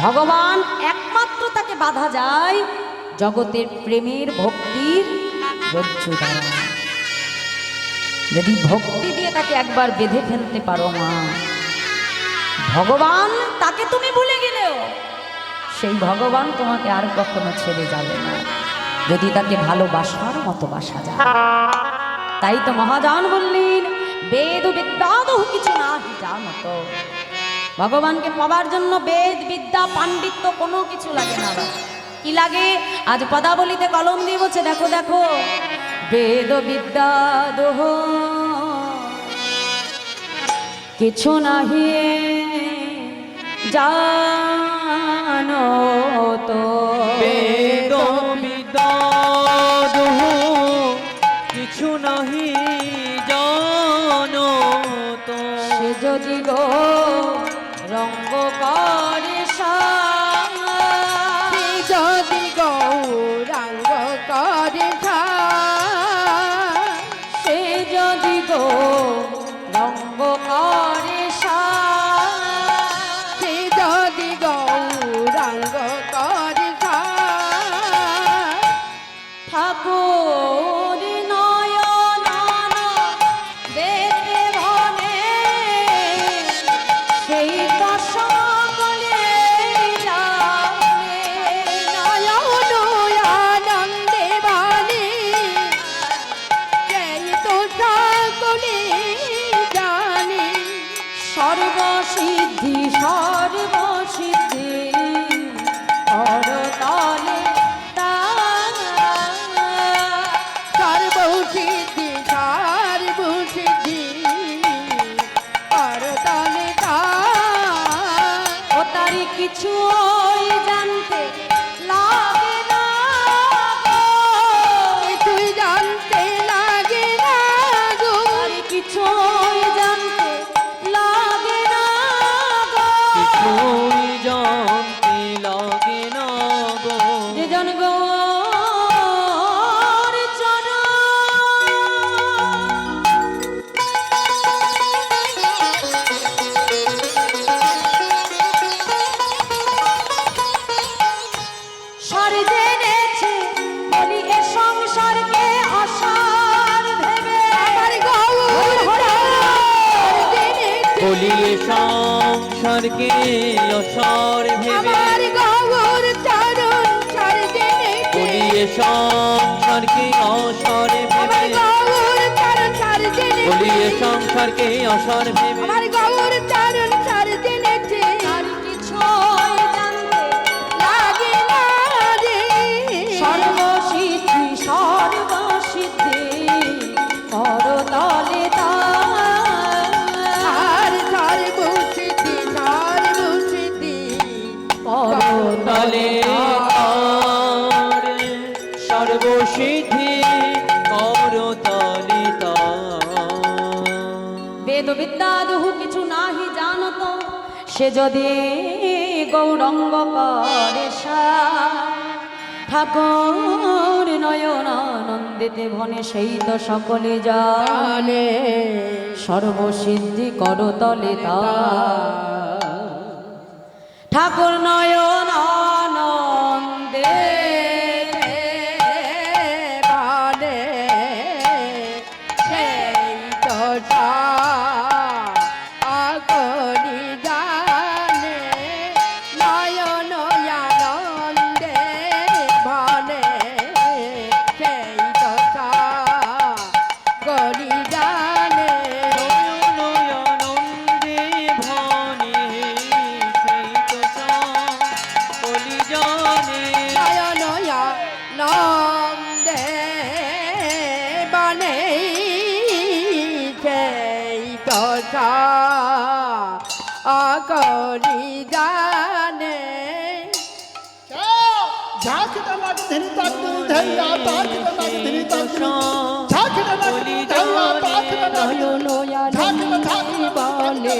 ভগবান একমাত্র তাকে বাধা যায় জগতের প্রেমের ভক্তির রজ্জু দ্বারা। যদি ভক্তি দিয়ে তাকে একবার বেঁধে ফেলতে পারো মা, ভগবান তাকে তুমি ভুলে গেলেও সেই ভগবান তোমাকে আর কখনো ছেড়ে যাবে না, যদি তাকে ভালোবাসার মতো বাসা যায়। তাই তো মহাজন বললেন, বেদ বিদ্যাদহ কিছু না জানত। ভগবানকে পাওয়ার জন্য বেদ বিদ্যা পাণ্ডিত্য কোনো কিছু লাগে না। কি লাগে? আজ পদাবলিতে কলম দিয়ে বলছে, দেখো দেখো, বেদ বিদ্যাদহ কিছু নাহি জানো তো। বেদ বিদ্যাদহ কিছু নাহি জানো তো। সে যদি গো রঙ্গ করে যদি গৌরাঙ্গ করে সে যদি গো রঙ্গ করে সে যদি গৌরাঙ্গ করে ঠাকুর নয়ন বেতে ভনে সেই তো সকলে জানে। নয়ন আনন্দে বাণী সেই তো সকলে জানে। সর্বসিদ্ধি সর্বসিদ্ধি করতলে সর্বসিদ্ধি সর্বসিদ্ধি করতলে ও তারি কিছু জানতে লাগে না গো। তুই জানতে লাগে না গো। তারি কিছু জানতে লাগে না গো। কিছুই জানতে লাগে না গো। যে জন গৌর চরণ সর জেনেছে, বলি এ সংসারকে অসার ভেবে। আমার গৌর বলি এ সংসারকে অসার ভেবে। আমার গৌর চরণ ছাড় জেনে বলি এ সংসারকে অসার আমার ভেবে। গৌর চরণ ছাড় জেনে বলি এ সংসারকে অসার ভেবে। আমার গৌর চরণ ছাড় জেনেছে আর কিছুই জানতে লাগে না রে। সর্বসিদ্ধি সর্বসিদ্ধি করতলে আর সর্বসিদ্ধি সর্বসিদ্ধি করতলে তার সর্বসিদ্ধি করতলে তার। বেদ বিদ্যাদহ কিছু নাহি জানত, সে যদি গৌরঙ্গ করে ঠাকুর নয়ন আনন্দিতে ভনে সেই তো সকলে জানে। সর্বসিদ্ধি করতলে ঠাকুর নয়ন আনন্দে বানে সেই তো সকলি জানে। নয়ন আনন্দে বানে সেই তো সকলি জানে। নয়নানন্দে ভনে সেই তো সকলি জানে। নয়ন আনন্দে বানে সেই তো সকলি জানে। झांकने लग धनी तक धैया ताकने लग धनी तक झांकने लग জানি বলে